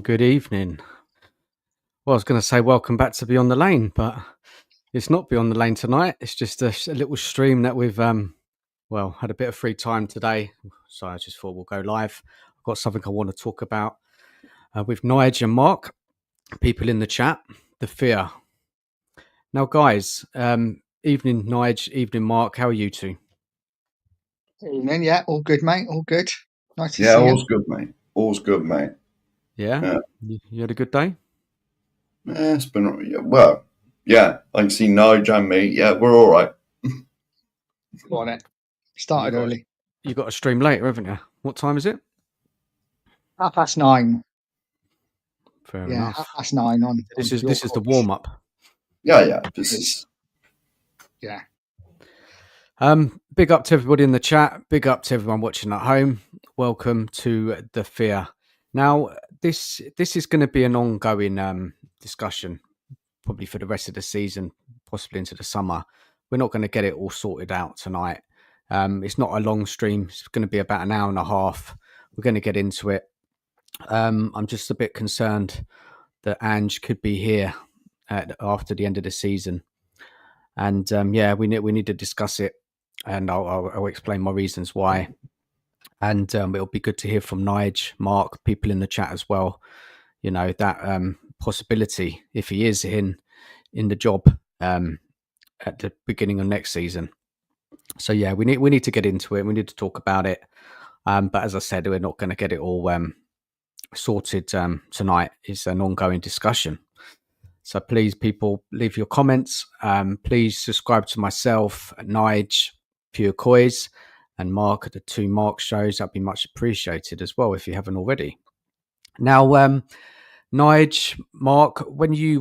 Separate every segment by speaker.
Speaker 1: Good evening. Well, I was going to say welcome back to Beyond the Lane, but it's not Beyond the Lane tonight. It's just a little stream that we've, had a bit of free time today. So I just thought we'll go live. I've got something I want to talk about with Nige and Mark, people in the chat, the fear. Now, guys, evening Nige, evening Mark, how are you two?
Speaker 2: Evening, yeah, all good, mate, all good. Nice to see you.
Speaker 3: All's good, mate. All's good, mate.
Speaker 1: Yeah? You had a good day?
Speaker 3: Yeah, it's been, I can see Nige and me. Yeah, we're all right.
Speaker 2: Go on it. Started early.
Speaker 1: You got a stream later, haven't you? What time is it?
Speaker 2: 9:30.
Speaker 1: Fair enough.
Speaker 2: 9:30 on.
Speaker 1: This is the warm up.
Speaker 3: Yeah. This is.
Speaker 2: Yeah.
Speaker 1: Big up to everybody in the chat. Big up to everyone watching at home. Welcome to the fear. Now, this is going to be an ongoing discussion, probably for the rest of the season, possibly into the summer. We're not going to get it all sorted out tonight. It's not a long stream. It's going to be about an hour and a half. We're going to get into it. I'm just a bit concerned that Ange could be here after the end of the season. And we need to discuss it. And I'll explain my reasons why. And it'll be good to hear from Nige, Mark, people in the chat as well. You know, that possibility, if he is in the job at the beginning of next season. So yeah, we need to get into it. We need to talk about it. But as I said, we're not going to get it all sorted tonight. It's an ongoing discussion. So please, people, leave your comments. Please subscribe to myself, Nige, Pure Coys, and Mark at the two Mark shows. That'd be much appreciated as well if you haven't already. Now, Nige, Mark, when you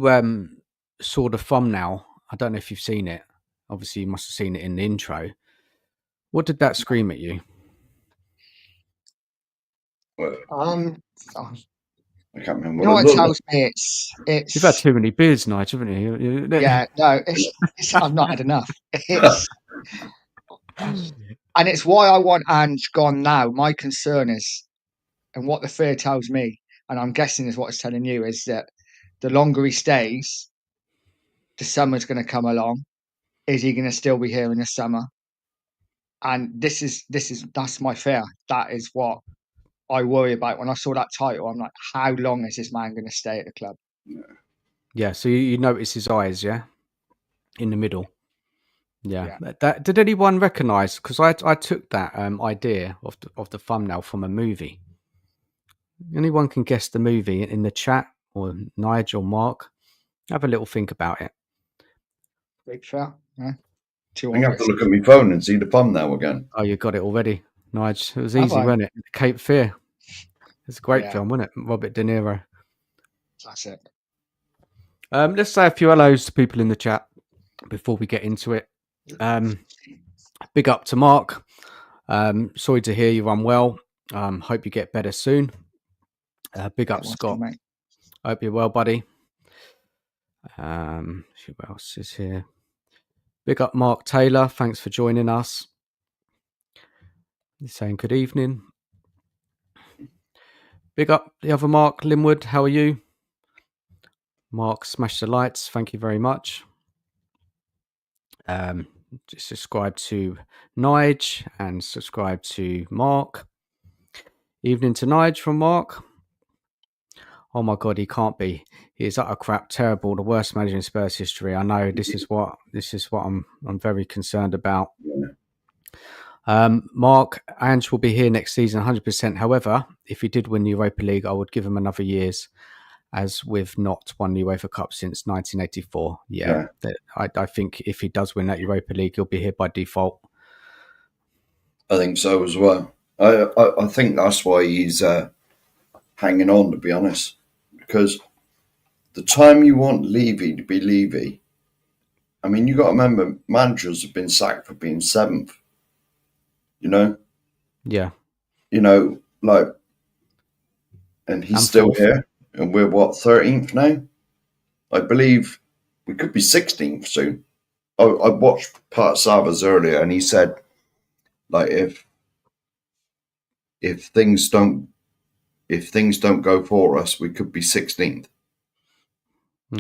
Speaker 1: saw the thumbnail, I don't know if you've seen it. Obviously, you must have seen it in the intro. What did that scream at you?
Speaker 3: I can't remember.
Speaker 2: You know what it tells me? It's.
Speaker 1: You've had too many beers, Nige, haven't you?
Speaker 2: Yeah, no, I've not had enough. And it's why I want Ange gone now. My concern is, and what the fear tells me, and I'm guessing is what it's telling you, is that the longer he stays, the summer's going to come along. Is he going to still be here in the summer? And that's my fear. That is what I worry about. When I saw that title, I'm like, how long is this man going to stay at the club?
Speaker 1: Yeah. So you notice his eyes, yeah, in the middle. Yeah. That did anyone recognise? Because I took that idea of the thumbnail from a movie. Anyone can guess the movie in the chat, or Nige or Mark. Have a little think about it.
Speaker 2: Big fair. Yeah.
Speaker 3: I have to look at my phone and see the thumbnail again.
Speaker 1: Oh, you got it already, Nige. It was easy, wasn't it? Cape Fear. It's a great
Speaker 2: Yeah.
Speaker 1: film, wasn't it? Robert De Niro.
Speaker 2: That's it.
Speaker 1: Let's say a few hellos to people in the chat before we get into it. Big up to Mark. Sorry to hear you're unwell. Hope you get better soon. Big up Scott.
Speaker 2: Mate.
Speaker 1: Hope you're well, buddy. Who else is here? Big up Mark Taylor. Thanks for joining us. He's saying good evening. Big up the other Mark, Linwood. How are you? Mark, smash the lights. Thank you very much. Just subscribe to Nige and subscribe to Mark. Evening to Nige from Mark. Oh my God, he can't be. He is utter crap, terrible, the worst manager in Spurs history. I know this is what I'm very concerned about. Mark, Ange will be here next season 100%. However, if he did win the Europa League, I would give him another year's, as we've not won the UEFA Cup since 1984. Yeah. I think if he does win that Europa League, he'll be here by default.
Speaker 3: I think so as well. I think that's why he's hanging on, to be honest, because the time you want Levy to be Levy, I mean, you got to remember, managers have been sacked for being seventh. You know?
Speaker 1: Yeah.
Speaker 3: You know, like, and he's still
Speaker 1: fourth.
Speaker 3: here, and we're what, 13th now? I believe we could be 16th soon. I watched Pat Savas earlier, and he said, like, if things don't go for us, we could be 16th.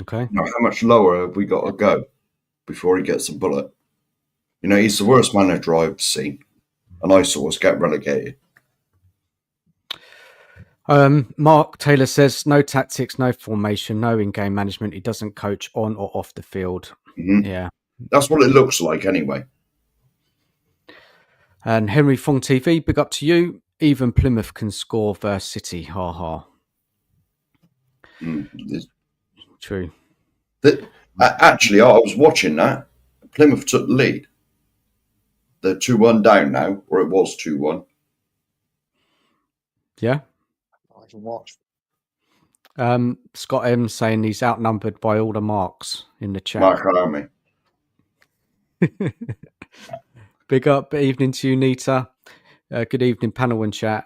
Speaker 1: Okay.
Speaker 3: Now, how much lower have we got to go before he gets a bullet? You know, he's the worst manager I've seen, and I saw us get relegated.
Speaker 1: Mark Taylor says no tactics, no formation, no in-game management. He doesn't coach on or off the field.
Speaker 3: Mm-hmm.
Speaker 1: Yeah,
Speaker 3: that's what it looks like anyway.
Speaker 1: And Henry Fong TV, big up to you. Even Plymouth can score versus City. Ha ha. True.
Speaker 3: Actually, I was watching that. Plymouth took the lead. They're 2-1 down now, or it was 2-1.
Speaker 1: Yeah.
Speaker 2: I can watch.
Speaker 1: Scott M saying he's outnumbered by all the marks in the chat.
Speaker 3: Mark Army.
Speaker 1: Big up, evening to you, Nita. Good evening, panel and chat.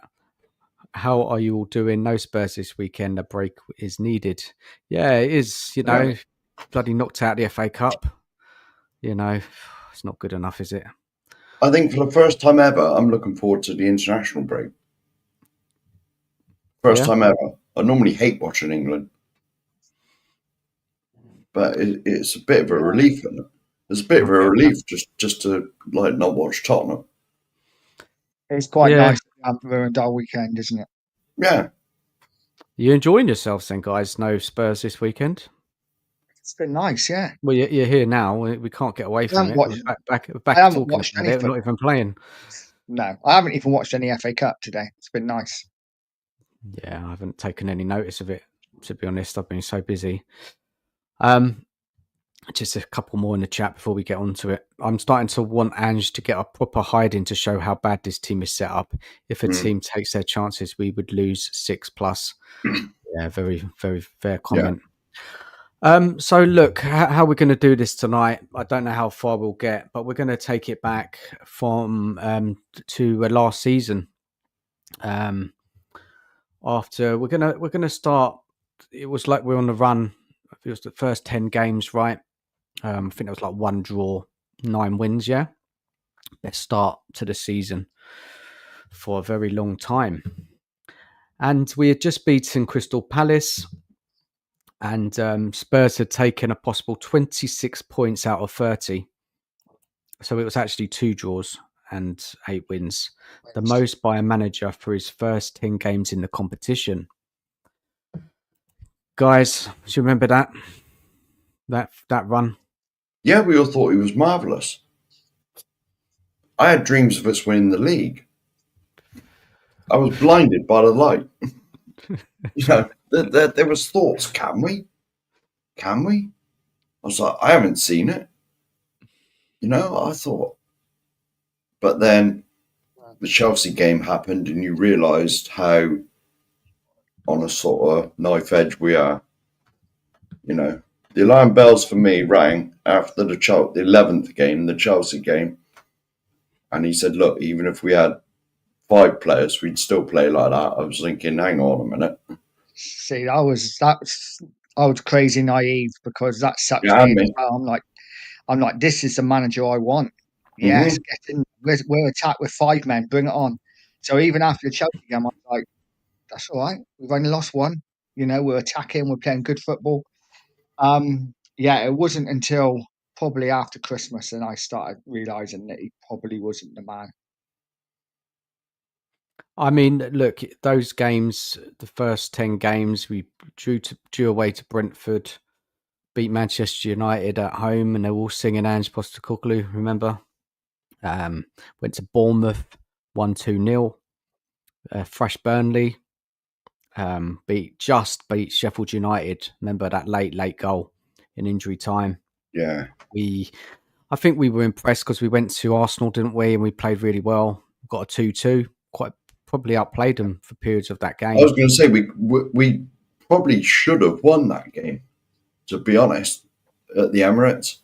Speaker 1: How are you all doing? No Spurs this weekend. A break is needed. Yeah, it is. You know, bloody knocked out the FA Cup. You know, it's not good enough, is it?
Speaker 3: I think for the first time ever, I'm looking forward to the international break. First time ever. I normally hate watching England, but it's a bit of a relief. Isn't it? It's a bit of a relief just to like not watch Tottenham.
Speaker 2: It's quite nice to have a dull weekend, isn't it?
Speaker 3: Yeah.
Speaker 1: You enjoying yourselves then, guys? No Spurs this weekend?
Speaker 2: It's been nice, yeah.
Speaker 1: Well, you're here now. We can't get away from it. We're back talking about it. We're not even playing.
Speaker 2: No, I haven't even watched any FA Cup today. It's been nice.
Speaker 1: Yeah, I haven't taken any notice of it, to be honest. I've been so busy. Just a couple more in the chat before we get onto it. I'm starting to want Ange to get a proper hiding to show how bad this team is set up. If a team takes their chances, we would lose 6+. Yeah, very, very fair comment. Yeah. So look, how we're going to do this tonight, I don't know how far we'll get, but we're going to take it back from to last season. After we're gonna start, it was like we're on the run. It was the first 10 games, right? I think it was like 1 draw, 9 wins. Yeah, best start to the season for a very long time. And we had just beaten Crystal Palace, and Spurs had taken a possible 26 points out of 30. So it was actually 2 draws and 8 wins, the most by a manager for his first 10 games in the competition. Guys, do you remember that run?
Speaker 3: Yeah, we all thought he was marvellous. I had dreams of us winning the league. I was blinded by the light. You know, there was thoughts, can we? Can we? I was like, I haven't seen it. You know, I thought. But then the Chelsea game happened and you realised how on a sort of knife edge we are. You know, the alarm bells for me rang after the 11th game, the Chelsea game, and he said, "Look, even if we had 5 players, we'd still play like that." I was thinking, hang on a minute.
Speaker 2: See, I was crazy naive because that sucked
Speaker 3: Yeah,
Speaker 2: me in as
Speaker 3: me.
Speaker 2: well. I'm like, this is the manager I want. Yes,
Speaker 3: Mm-hmm.
Speaker 2: get in. We're attacked with 5 men. Bring it on. So even after the Chelsea game, I was like, that's all right. We've only lost one. We're attacking. We're playing good football. Yeah, it wasn't until probably after Christmas and I started realizing that he probably wasn't the man.
Speaker 1: I mean, look, those games, the first 10 games, we drew away to Brentford, beat Manchester United at home, and they were all singing Ange Postecoglou, remember? Went to Bournemouth, won 2-0. Fresh Burnley, beat Sheffield United. Remember that late goal in injury time?
Speaker 3: Yeah.
Speaker 1: I think we were impressed because we went to Arsenal, didn't we? And we played really well. Got a 2-2. Quite probably outplayed them for periods of that
Speaker 3: I
Speaker 1: game.
Speaker 3: was going to say we probably should have won that game, to be honest, at the Emirates.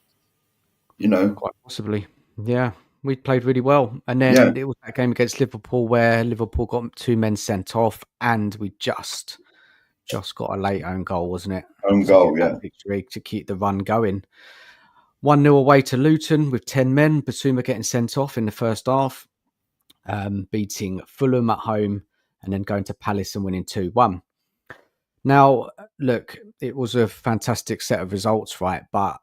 Speaker 1: Quite possibly. Yeah, we played really well. And then it was that game against Liverpool where Liverpool got 2 men sent off and we just got a late own goal, wasn't it?
Speaker 3: Own
Speaker 1: To get
Speaker 3: goal,
Speaker 1: that victory, to keep the run going. 1-0 away to Luton with 10 men. Basuma getting sent off in the first half, beating Fulham at home and then going to Palace and winning 2-1. Now, look, it was a fantastic set of results, right? But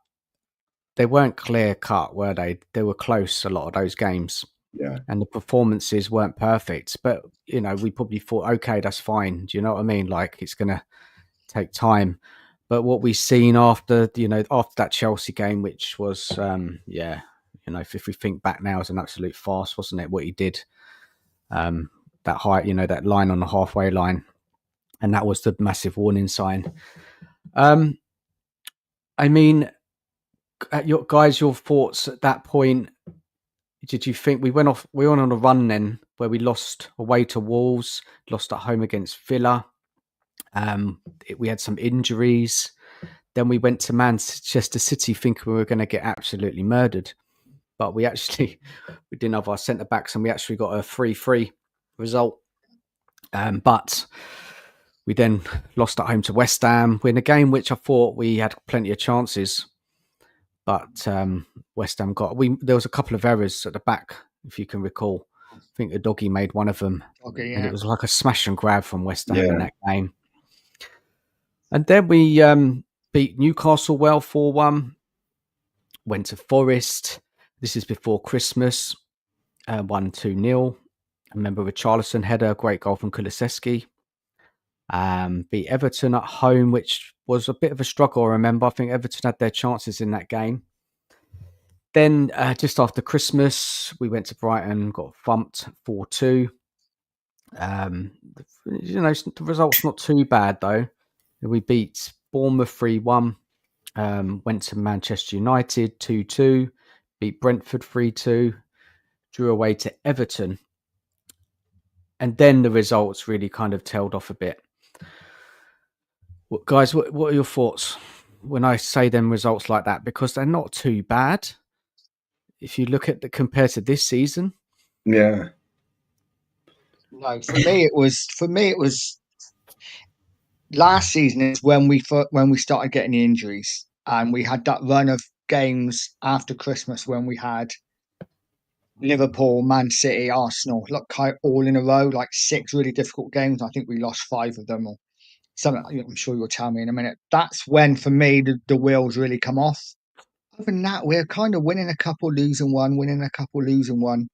Speaker 1: they weren't clear cut, were they? They were close, a lot of those games.
Speaker 3: Yeah.
Speaker 1: And the performances weren't perfect. But, we probably thought, okay, that's fine. Do you know what I mean? Like, it's going to take time. But what we've seen after that Chelsea game, which was, if we think back now, it's an absolute farce, wasn't it? What he did, that that line on the halfway line. And that was the massive warning sign. I mean, your thoughts at that point? Did you think we went on a run then where we lost away to Wolves, lost at home against Villa? We had some injuries. Then we went to Manchester City thinking we were going to get absolutely murdered, but we didn't have our centre backs, and we actually got a 3-3 result. But we then lost at home to West Ham in a game which I thought we had plenty of chances. But West Ham there was a couple of errors at the back, if you can recall. I think the doggy made one of them.
Speaker 2: Okay,
Speaker 1: And
Speaker 2: yeah.
Speaker 1: it was like a smash and grab from West Ham
Speaker 3: Yeah.
Speaker 1: in that game. And then we beat Newcastle well 4-1. Went to Forest. This is before Christmas. Won 2-0. I remember Richarlison header, great goal from Kulusevski. Beat Everton at home, which was a bit of a struggle, I remember. I think Everton had their chances in that game. Then, just after Christmas, we went to Brighton, got thumped 4-2. The result's not too bad, though. We beat Bournemouth 3-1. Went to Manchester United 2-2. Beat Brentford 3-2. Drew away to Everton. And then the results really kind of tailed off a bit. Guys, what are your thoughts when I say them results like that? Because they're not too bad. If you look at compared to this season.
Speaker 3: Yeah.
Speaker 2: No, for me it was last season is when we started getting the injuries, and we had that run of games after Christmas when we had Liverpool, Man City, Arsenal, all in a row, like 6 really difficult games. I think we lost 5 of them, or something. I'm sure you'll tell me in a minute. That's when, for me, the wheels really come off. Other than that, we're kind of winning a couple, losing one, winning a couple, losing one.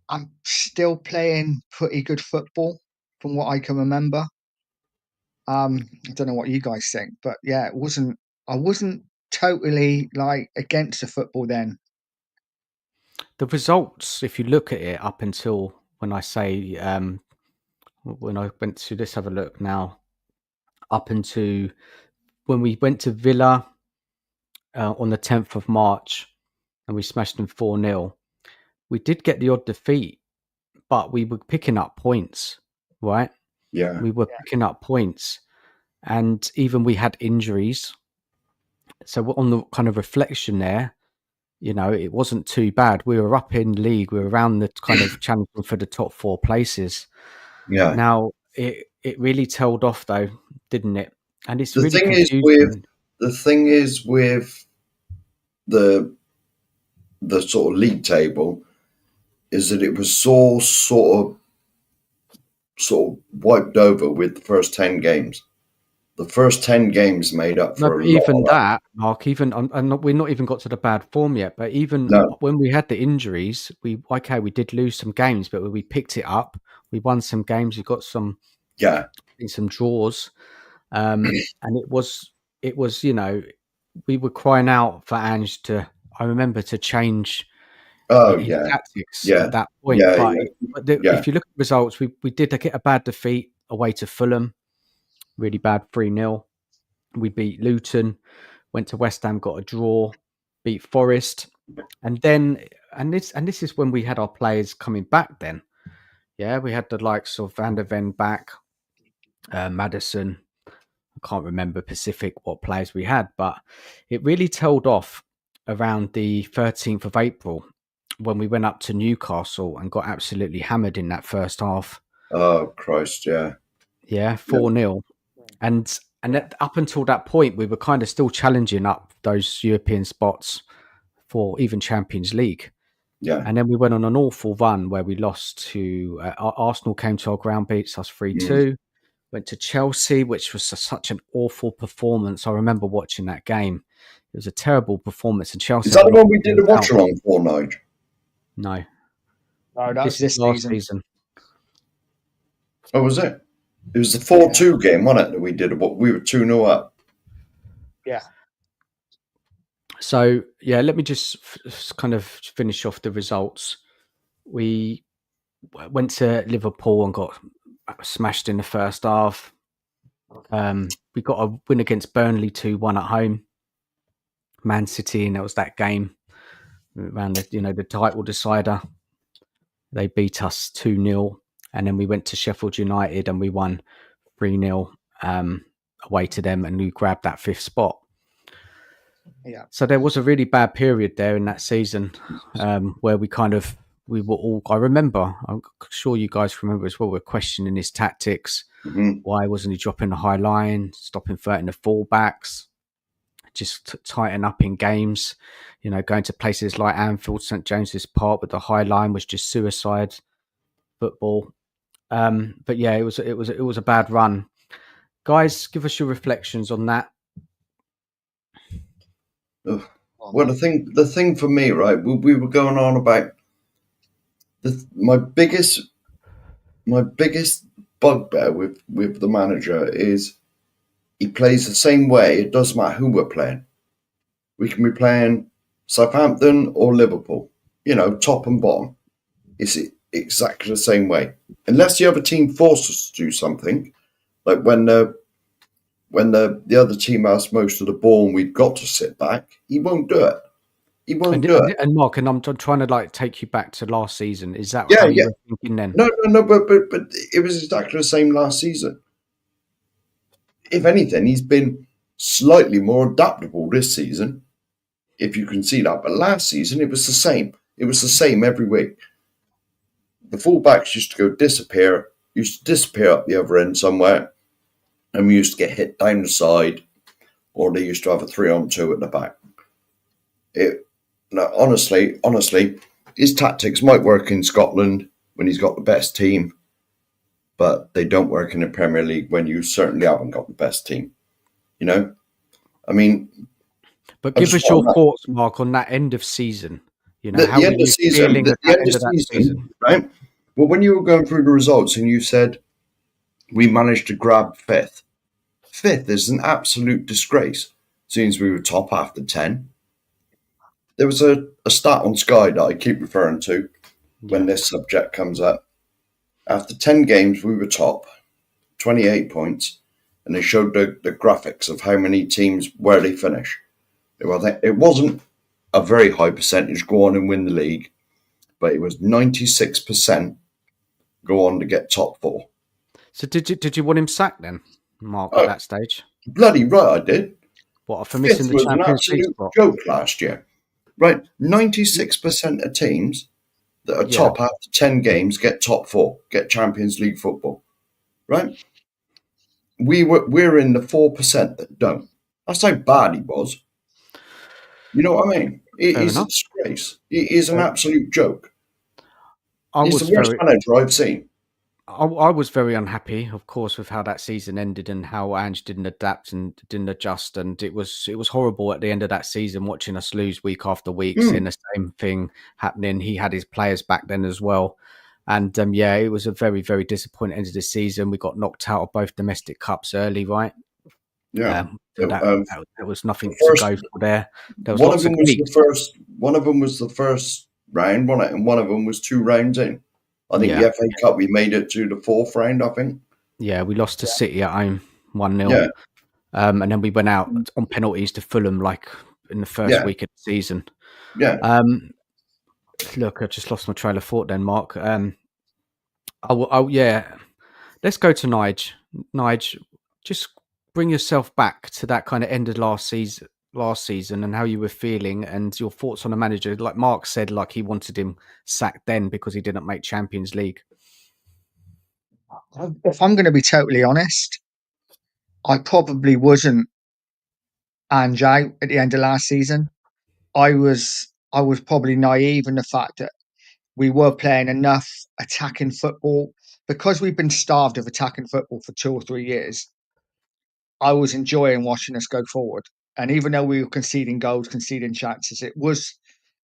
Speaker 2: I'm still playing pretty good football from what I can remember. I don't know what you guys think, but yeah, I wasn't totally like against the football then.
Speaker 1: The results, if you look at it up until when I say, when I went to, let's have a look now, up into when we went to Villa on the 10th of March and we smashed them 4-0, we did get the odd defeat, but we were picking up points, right?
Speaker 3: Yeah.
Speaker 1: We were picking up points, and even we had injuries. So on the kind of reflection there, it wasn't too bad. We were up in league. We were around the kind of challenging for the top 4 places.
Speaker 3: Yeah.
Speaker 1: Now it really tailed off though, didn't it? And it's
Speaker 3: The
Speaker 1: really
Speaker 3: thing is with
Speaker 1: confusing.
Speaker 3: the thing is with the sort of league table is that it was so sort of wiped over with the first 10 games. The first 10 games made up
Speaker 1: No,
Speaker 3: for
Speaker 1: but
Speaker 3: a lot
Speaker 1: even
Speaker 3: of that.
Speaker 1: that, Mark, even I'm not, we're not even got to the bad form yet. But even
Speaker 3: No.
Speaker 1: when we had the injuries, we did lose some games, but we picked it up. We won some games. We got some
Speaker 3: Yeah.
Speaker 1: draws, and it was we were crying out for Ange to. I remember to change
Speaker 3: Oh
Speaker 1: his
Speaker 3: yeah.
Speaker 1: tactics
Speaker 3: Yeah.
Speaker 1: at that point.
Speaker 3: Yeah.
Speaker 1: But
Speaker 3: Yeah. Yeah.
Speaker 1: if you look at the results, we did get a bad defeat away to Fulham, really bad 3-0. We beat Luton, went to West Ham, got a draw, beat Forest, and then this is when we had our players coming back. Then, yeah, we had the likes of Van der Ven back, Madison. I can't remember Pacific what players we had, but it really tailed off around the 13th of April when we went up to Newcastle and got absolutely hammered in that first half.
Speaker 3: Oh Christ. Yeah.
Speaker 1: Yeah,
Speaker 3: Yeah.
Speaker 1: 4-0. And up until that point, we were kind of still challenging up those European spots for even Champions League.
Speaker 3: Yeah.
Speaker 1: And then we went on an awful run where we lost to Arsenal, came to our ground, beats us 3-2. Went to Chelsea, which was such an awful performance. I remember watching that game. It was a terrible performance, and
Speaker 3: Is
Speaker 1: Chelsea
Speaker 3: that
Speaker 1: had a
Speaker 3: the
Speaker 1: lot
Speaker 3: one
Speaker 1: of
Speaker 3: we did a
Speaker 1: players
Speaker 3: watch
Speaker 1: out.
Speaker 3: along for, Nige?
Speaker 1: No,
Speaker 2: No, that was
Speaker 1: this is
Speaker 2: this
Speaker 1: last
Speaker 2: season.
Speaker 1: season.
Speaker 3: Oh, was it? It was the
Speaker 2: Yeah.
Speaker 3: 4-2 game, wasn't it? That we did. We were 2-0 up.
Speaker 2: Yeah.
Speaker 1: So yeah, let me just kind of finish off the results. We went to Liverpool and got smashed in the first half. We got a win against Burnley 2-1 at home. Man City, and it was that game around the title decider. They beat us 2-0, and then we went to Sheffield United and we won 3-0 away to them, and we grabbed that 5th spot.
Speaker 2: Yeah.
Speaker 1: So there was a really bad period there in that season where we were all. I remember. I'm sure you guys remember as well. We're questioning his tactics.
Speaker 3: Mm-hmm.
Speaker 1: Why wasn't he dropping the high line, stopping 13 the fullbacks, just tighten up in games? Going to places like Anfield, St James's Park with the high line was just suicide football. But yeah, it was a bad run. Guys, give us your reflections on that.
Speaker 3: Well, the thing for me, right? We were going on about my biggest bugbear with the manager is he plays the same way. It doesn't matter who we're playing. We can be playing Southampton or Liverpool. Top and bottom. It's exactly the same way. Unless the other team forces us to do something, like when the other team has most of the ball and we've got to sit back, he won't do it. He won't do it.
Speaker 1: And Mark, and I'm trying to take you back to last season. Is that
Speaker 3: Yeah,
Speaker 1: how you
Speaker 3: yeah.
Speaker 1: were thinking then?
Speaker 3: No, but it was exactly the same last season. If anything, he's been slightly more adaptable this season, if you can see that. But last season, it was the same. It was the same every week. The fullbacks used to disappear up the other end somewhere, and we used to get hit down the side, or they used to have a 3-on-2 at the back. Honestly, his tactics might work in Scotland when he's got the best team, but they don't work in the Premier League when you certainly haven't got the best team. I mean,
Speaker 1: But give us your thoughts, Mark, on that end of season. How
Speaker 3: the end
Speaker 1: were
Speaker 3: of
Speaker 1: you
Speaker 3: season,
Speaker 1: feeling
Speaker 3: the
Speaker 1: at the
Speaker 3: end
Speaker 1: end
Speaker 3: of
Speaker 1: of that season?
Speaker 3: right? Well, when you were going through the results and you said we managed to grab fifth is an absolute disgrace. Since we were top after 10, there was a stat on Sky that I keep referring to when this subject comes up. After 10 games, we were top, 28 points, and they showed the graphics of how many teams, where they finish. It wasn't a very high percentage go on and win the league, but it was 96% go on to get top 4.
Speaker 1: So did you want him sacked then, Mark, at
Speaker 3: Oh,
Speaker 1: that stage?
Speaker 3: bloody right, I did.
Speaker 1: What, for
Speaker 3: Fifth
Speaker 1: missing the
Speaker 3: was an
Speaker 1: Champions League
Speaker 3: absolute
Speaker 1: spot?
Speaker 3: joke last year. Right, 96% of teams that are
Speaker 1: Yeah,
Speaker 3: top after 10 games get top four, get Champions League football. Right? We're in the 4% that don't. That's how bad he was. You know what I mean? It
Speaker 1: fair
Speaker 3: is a
Speaker 1: enough.
Speaker 3: disgrace. It is an
Speaker 1: Fair-
Speaker 3: absolute joke.
Speaker 1: I
Speaker 3: He's the
Speaker 1: was
Speaker 3: worst
Speaker 1: very
Speaker 3: manager I've seen.
Speaker 1: I was very unhappy, of course, with how that season ended and how Ange didn't adapt and didn't adjust, and it was horrible at the end of that season watching us lose week after week, seeing
Speaker 3: Mm,
Speaker 1: the same thing happening. He had his players back then as well, and yeah, it was a very very disappointing end of the season. We got knocked out of both domestic cups early, right?
Speaker 3: yeah.
Speaker 1: So that,
Speaker 3: Um,
Speaker 1: there was nothing
Speaker 3: the
Speaker 1: to
Speaker 3: first
Speaker 1: go for there. There was
Speaker 3: one of
Speaker 1: lots of
Speaker 3: them was
Speaker 1: gigs.
Speaker 3: the first. One of them was the first round, wasn't it? And one of them was two rounds in. I think the
Speaker 1: Yeah,
Speaker 3: FA Cup we made it to the fourth round. I think.
Speaker 1: yeah, we lost to City at home 1-0.
Speaker 3: Yeah,
Speaker 1: And then we went out on penalties to Fulham, like in the first
Speaker 3: yeah,
Speaker 1: week of the season.
Speaker 3: yeah.
Speaker 1: Um, Look, I just lost my trail of thought then, Mark. Yeah, let's go to Nige. Nige, just bring yourself back to that kind of end of last season, and how you were feeling, and your thoughts on the manager. Like Mark said, like he wanted him sacked then because he didn't make Champions League.
Speaker 2: If I'm going to be totally honest, I probably wasn't Ange out at the end of last season. I was probably naive in the fact that we were playing enough attacking football because we've been starved of attacking football for 2 or 3 years. I was enjoying watching us go forward, and even though we were conceding goals, conceding chances, it was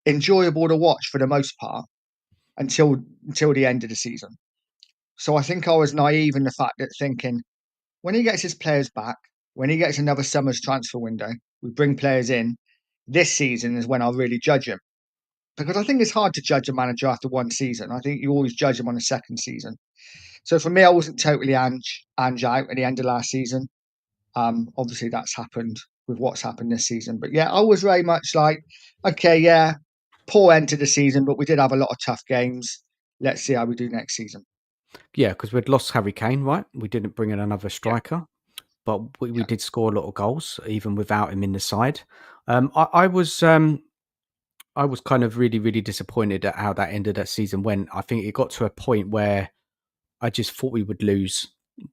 Speaker 2: enjoyable to watch for the most part until the end of the season. So I think I was naive in the fact that thinking when he gets his players back, when he gets another summer's transfer window, we bring players in. This season is when I'll really judge him because I think it's hard to judge a manager after one season. I think you always judge him on the second season. So for me, I wasn't totally Ange out at the end of last season. Obviously, that's happened with what's happened this season. But yeah, I was very much like, okay, yeah, poor end to the season, but we did have a lot of tough games. Let's see how we do next season.
Speaker 1: Yeah, because we'd lost Harry Kane, right? We didn't bring in another
Speaker 2: Yeah,
Speaker 1: striker, but we
Speaker 2: yeah.
Speaker 1: did score a lot of goals even without him in the side. I was kind of really, really disappointed at how that ended that season went. I think it got to a point where I just thought we would lose,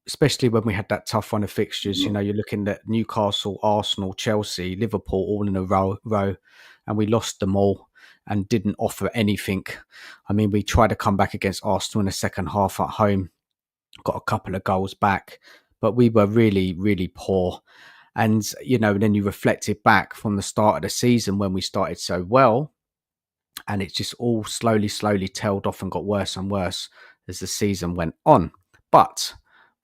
Speaker 1: especially when we had that tough run of fixtures. You know, you're looking at Newcastle, Arsenal, Chelsea, Liverpool all in a row, and we lost them all and didn't offer anything. I mean, we tried to come back against Arsenal in the second half at home, got a couple of goals back, but we were really, really poor. And, then you reflected back from the start of the season when we started so well, and it just all slowly tailed off and got worse and worse as the season went on. But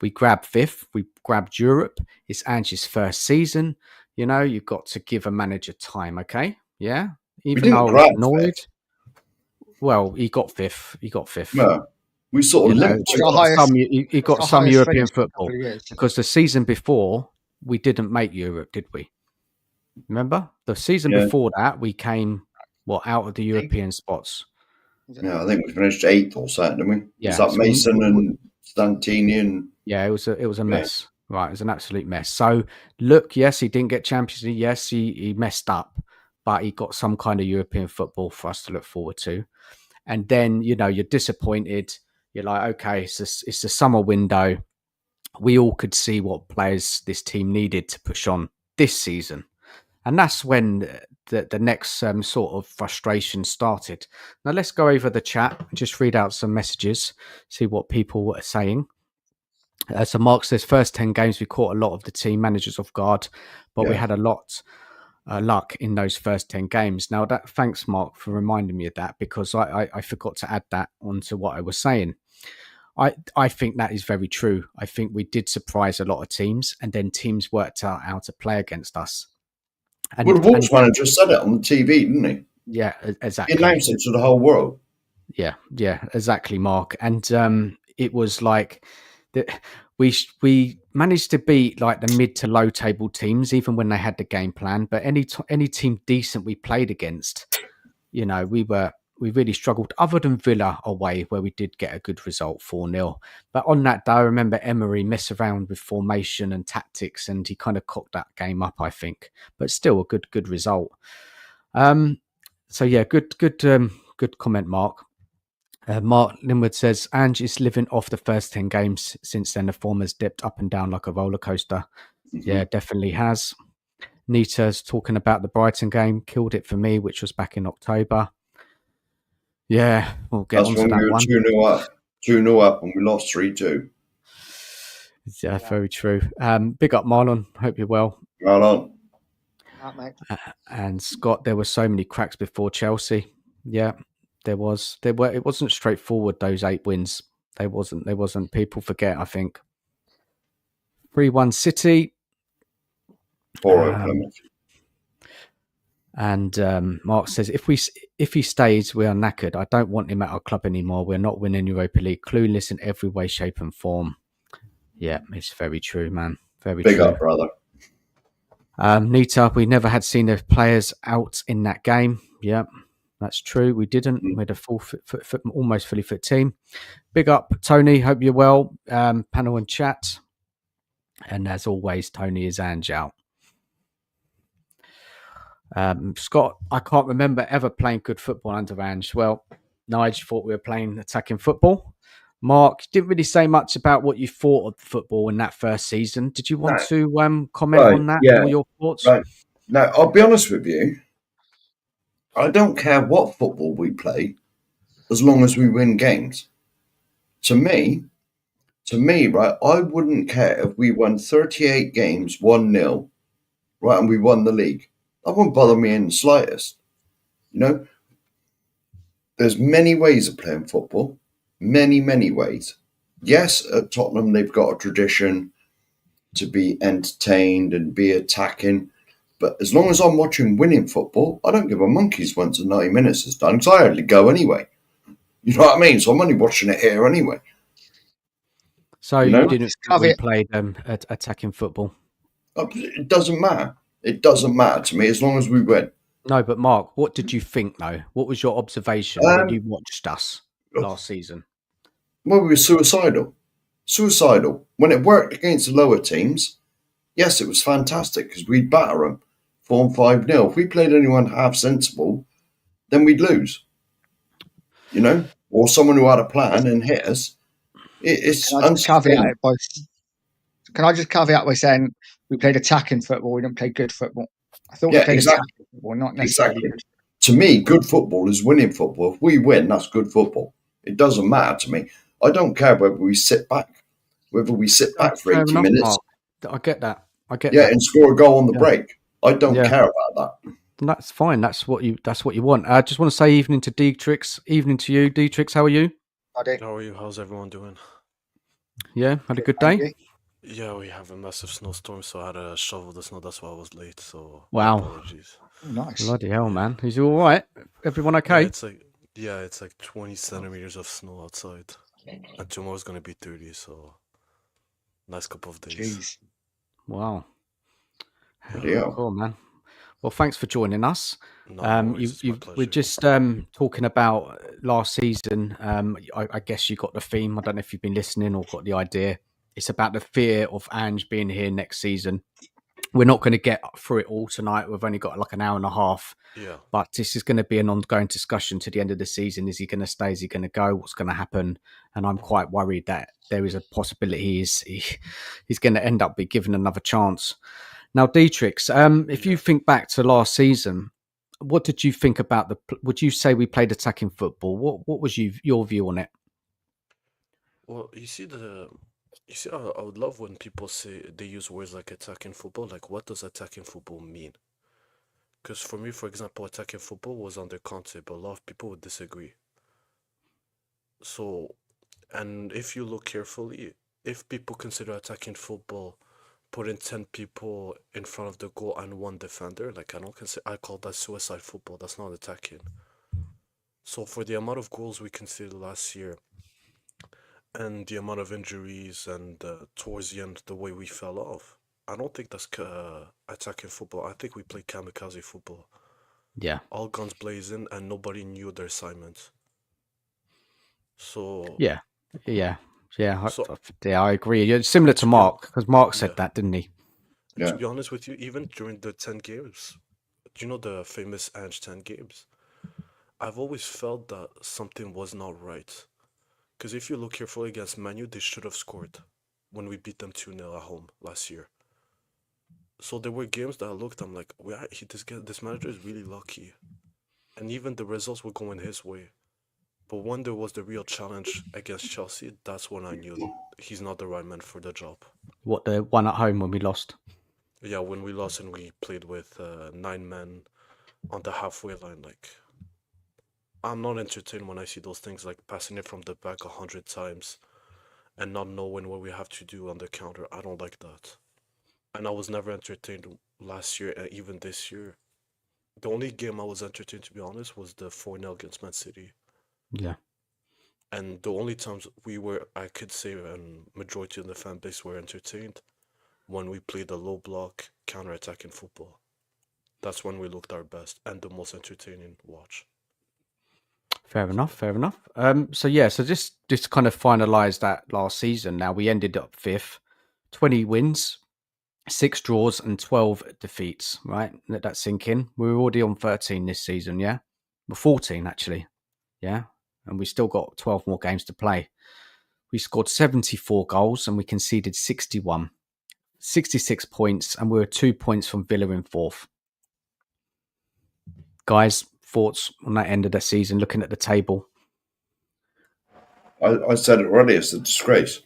Speaker 1: we grabbed fifth, we grabbed Europe. It's Ange's first season. You've got to give a manager time, okay? Yeah.
Speaker 3: We
Speaker 1: Even
Speaker 3: didn't
Speaker 1: though I was
Speaker 3: grab
Speaker 1: annoyed,
Speaker 3: fifth.
Speaker 1: well, he got fifth. He got fifth.
Speaker 3: No, we sort
Speaker 1: You
Speaker 3: of
Speaker 1: know,
Speaker 3: limped
Speaker 1: he
Speaker 2: It's
Speaker 3: to
Speaker 2: our
Speaker 3: it.
Speaker 1: got
Speaker 2: highest.
Speaker 1: some. He
Speaker 2: It's
Speaker 1: got
Speaker 2: our
Speaker 1: some
Speaker 2: highest
Speaker 1: European
Speaker 2: finish in a couple
Speaker 1: football
Speaker 2: of years.
Speaker 1: because the season before we didn't make Europe, did we? Remember the season
Speaker 3: Yeah,
Speaker 1: before that we came out of the
Speaker 2: Eight,
Speaker 1: European spots.
Speaker 2: was it
Speaker 3: yeah.
Speaker 2: eight?
Speaker 3: I think we finished eighth or something, didn't we? Was
Speaker 1: Yeah,
Speaker 3: that
Speaker 1: so
Speaker 3: Mason and Stantini and
Speaker 1: yeah, it was a
Speaker 3: yeah,
Speaker 1: mess. Right, it was an absolute mess. So look, yes, he didn't get Champions League. Yes, he messed up, but he got some kind of European football for us to look forward to. And then you're disappointed. You're like, okay, it's the summer window. We all could see what players this team needed to push on this season. And that's when the next sort of frustration started. Now, let's go over the chat and just read out some messages, see what people are saying. So Mark says, first 10 games, we caught a lot of the team managers off guard, but we
Speaker 3: yeah.
Speaker 1: had a lot luck in those first 10 games. Now, thanks, Mark, for reminding me of that, because I forgot to add that onto what I was saying. I think that is very true. I think we did surprise a lot of teams, and then teams worked out how to play against us.
Speaker 3: Well,
Speaker 1: And,
Speaker 3: the Wolves
Speaker 1: and
Speaker 3: manager said it on the TV, didn't he?
Speaker 1: yeah,
Speaker 3: He
Speaker 1: exactly.
Speaker 3: announced it to the whole world.
Speaker 1: Yeah, exactly, Mark. And it was like that we managed to beat like the mid to low table teams, even when they had the game plan. But any team decent we played against, we were really struggled, other than Villa away, where we did get a good result 4-0. But on that day, I remember Emery mess around with formation and tactics, and he kind of cocked that game up, I think. But still, a good result. So yeah, good comment, Mark. Mark Linwood says Ange is living off the first 10 games. Since then, the form has dipped up and down like a roller coaster. Yeah, definitely has. Nita's talking about the Brighton game, killed it for me, which was back in October. Yeah, we'll get
Speaker 3: That's
Speaker 1: onto
Speaker 3: when
Speaker 1: that
Speaker 3: we were
Speaker 1: one.
Speaker 3: 2-0 up. 2-0 up and we lost 3-2.
Speaker 1: Yeah, very true. Big up, Marlon. Hope you're well.
Speaker 3: Right on.
Speaker 2: Mate.
Speaker 1: And Scott, there were so many cracks before Chelsea. Yeah, there was. There were. It wasn't straightforward. Those 8 wins. They wasn't. They wasn't. People forget. I think 3-1 City.
Speaker 3: 4-0 Plymouth.
Speaker 1: And Mark says, if he stays, we are knackered. I don't want him at our club anymore. We're not winning Europa League. Clueless in every way, shape, and form. Yeah, it's very true, man. Very
Speaker 3: Big
Speaker 1: true.
Speaker 3: up, brother.
Speaker 1: Nita, we never had seen the players out in that game. Yeah, that's true. We didn't. We had a full, almost fully fit team. Big up, Tony. Hope you're well. Panel and chat. And as always, Tony is Ange out. Scott, I can't remember ever playing good football under Ange. Well, Nige thought we were playing attacking football. Mark, you didn't really say much about what you thought of football in that first season. Did you want to comment on that?
Speaker 3: Yeah.
Speaker 1: Or your thoughts?
Speaker 3: Right. Now, I'll be honest with you. I don't care what football we play as long as we win games. To me, right, I wouldn't care if we won 38 games 1-0, right, and we won the league. That wouldn't bother me in the slightest. You know, there's many ways of playing football, many ways. Yes, at Tottenham, they've got a tradition to be entertained and be attacking. But as long as I'm watching winning football, I don't give a monkey's once the 90 minutes is done, because I hardly go anyway. You know what I mean? So I'm only watching it here anyway.
Speaker 1: So you didn't think we played attacking football?
Speaker 3: It doesn't matter. It doesn't matter to me as long as we win.
Speaker 1: No, but Mark, what did you think, though? What was your observation when you watched us last season?
Speaker 3: Well, we were suicidal. When it worked against the lower teams, yes, it was fantastic because we'd batter them 4-5-0. If we played anyone half sensible, then we'd lose. You know, or someone who had a plan and hit us. It's
Speaker 2: caveat by. Can I just caveat by saying we played attacking football, we didn't play good football. I thought we played attacking football, not necessarily good.
Speaker 3: To me, good football is winning football. If we win, that's good football. It doesn't matter to me. I don't care whether we sit back for 80 minutes.
Speaker 1: Mark. I get that.
Speaker 3: Yeah, and score a goal on the break. I don't care about that.
Speaker 1: That's fine. That's what you want. I just want to say evening to Detrex. Evening to you, Detrex. How are you?
Speaker 4: How are you? How's everyone doing?
Speaker 1: Yeah, had a good day.
Speaker 4: Yeah, we have a massive snowstorm, so I had to shovel the snow. That's why I was late. So
Speaker 1: wow,
Speaker 4: apologies.
Speaker 2: Nice.
Speaker 1: Bloody hell, man. Is you all right? Everyone okay?
Speaker 4: Yeah, it's like 20 centimeters of snow outside, and tomorrow's gonna be 30. So nice couple of days.
Speaker 2: Jeez.
Speaker 1: Wow.
Speaker 3: Yeah.
Speaker 1: Cool, man. Well, thanks for joining us.
Speaker 4: No,
Speaker 1: we're just talking about last season. I guess you got the theme. I don't know if you've been listening or got the idea. It's about the fear of Ange being here next season. We're not going to get through it all tonight. We've only got like an hour and a half.
Speaker 4: Yeah.
Speaker 1: But this is going to be an ongoing discussion to the end of the season. Is he going to stay? Is he going to go? What's going to happen? And I'm quite worried that there is a possibility he's going to end up be given another chance. Now, Detrex, if you think back to last season, what did you think about would you say we played attacking football? What was your view on it?
Speaker 4: Well, you see, I would love when people say they use words like attacking football. Like, what does attacking football mean? Because for me, for example, attacking football was under Conte, but a lot of people would disagree. So, and if you look carefully, if people consider attacking football putting 10 people in front of the goal and one defender, like I call that suicide football. That's not attacking. So for the amount of goals we conceded last year and the amount of injuries and towards the end the way we fell off, I don't think that's attacking football. I think we play kamikaze football.
Speaker 1: Yeah.
Speaker 4: all guns blazing, and nobody knew their assignment. So,
Speaker 1: Yeah. Yeah. Yeah.
Speaker 4: so
Speaker 1: I agree. You're similar to
Speaker 4: to be hon-
Speaker 1: Mark, because Mark
Speaker 4: yeah,
Speaker 1: said that, didn't he?
Speaker 4: to
Speaker 3: Yeah.
Speaker 4: be honest with you, even during the 10 games, do you know the famous Ange 10 games? I've always felt that something was not right. Because if you look carefully against Manu, they should have scored when we beat them 2-0 at home last year. So there were games that I looked, I'm like, this manager is really lucky. And even the results were going his way. But when there was the real challenge against Chelsea, that's when I knew he's not the right man for the job.
Speaker 1: What, the one at home when we lost?
Speaker 4: Yeah, when we lost and we played with 9 men on the halfway line, like, I'm not entertained when I see those things, like passing it from the back 100 times and not knowing what we have to do on the counter. I don't like that. And I was never entertained last year and even this year. The only game I was entertained, to be honest, was the 4-0 against Man City.
Speaker 1: Yeah.
Speaker 4: And the only times I could say, and majority of the fan base were entertained, when we played the low block counter-attacking football. That's when we looked our best and the most entertaining watch.
Speaker 1: Fair enough. Fair enough. So just kind of finalise that last season. Now we ended up 5th, 20 wins, 6 draws, and 12 defeats. Right, let that sink in. We're already on 13 this season. Yeah, we're 14 actually. Yeah, and we still got 12 more games to play. We scored 74 goals and we conceded 61, 66 points, and we were 2 points from Villa in 4th. Guys, thoughts on that end of the season? Looking at the table.
Speaker 3: I said it already, it's a disgrace.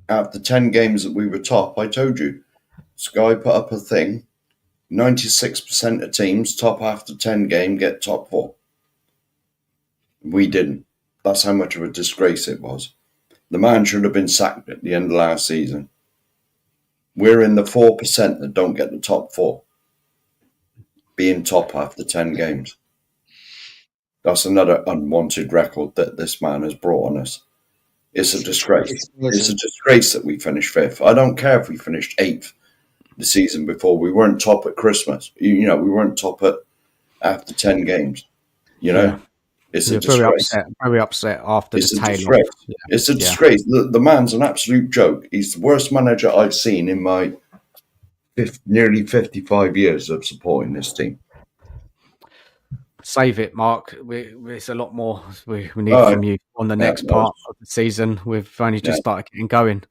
Speaker 3: Out of the 10 games that we were top, I told you, Sky put up a thing, 96% of teams top after 10 game get top 4. We didn't. That's how much of a disgrace it was. The man should have been sacked at the end of last season. We're in the 4% that don't get the top 4, being top after 10 games. That's another unwanted record that this man has brought on us. It's a disgrace. It's a disgrace that we finished 5th. I don't care if we finished 8th the season before. We weren't top at Christmas. We weren't top at after 10 games.
Speaker 1: Yeah.
Speaker 3: It's
Speaker 1: We
Speaker 3: a
Speaker 1: were very
Speaker 3: disgrace.
Speaker 1: upset after
Speaker 3: It's
Speaker 1: the
Speaker 3: a
Speaker 1: tail
Speaker 3: disgrace.
Speaker 1: off. Yeah.
Speaker 3: It's a disgrace. The man's an absolute joke. He's the worst manager I've seen in my nearly 55 years of supporting this team.
Speaker 1: Save it, Mark. There's a lot more we need from you on the next part of the season. We've only just started getting going.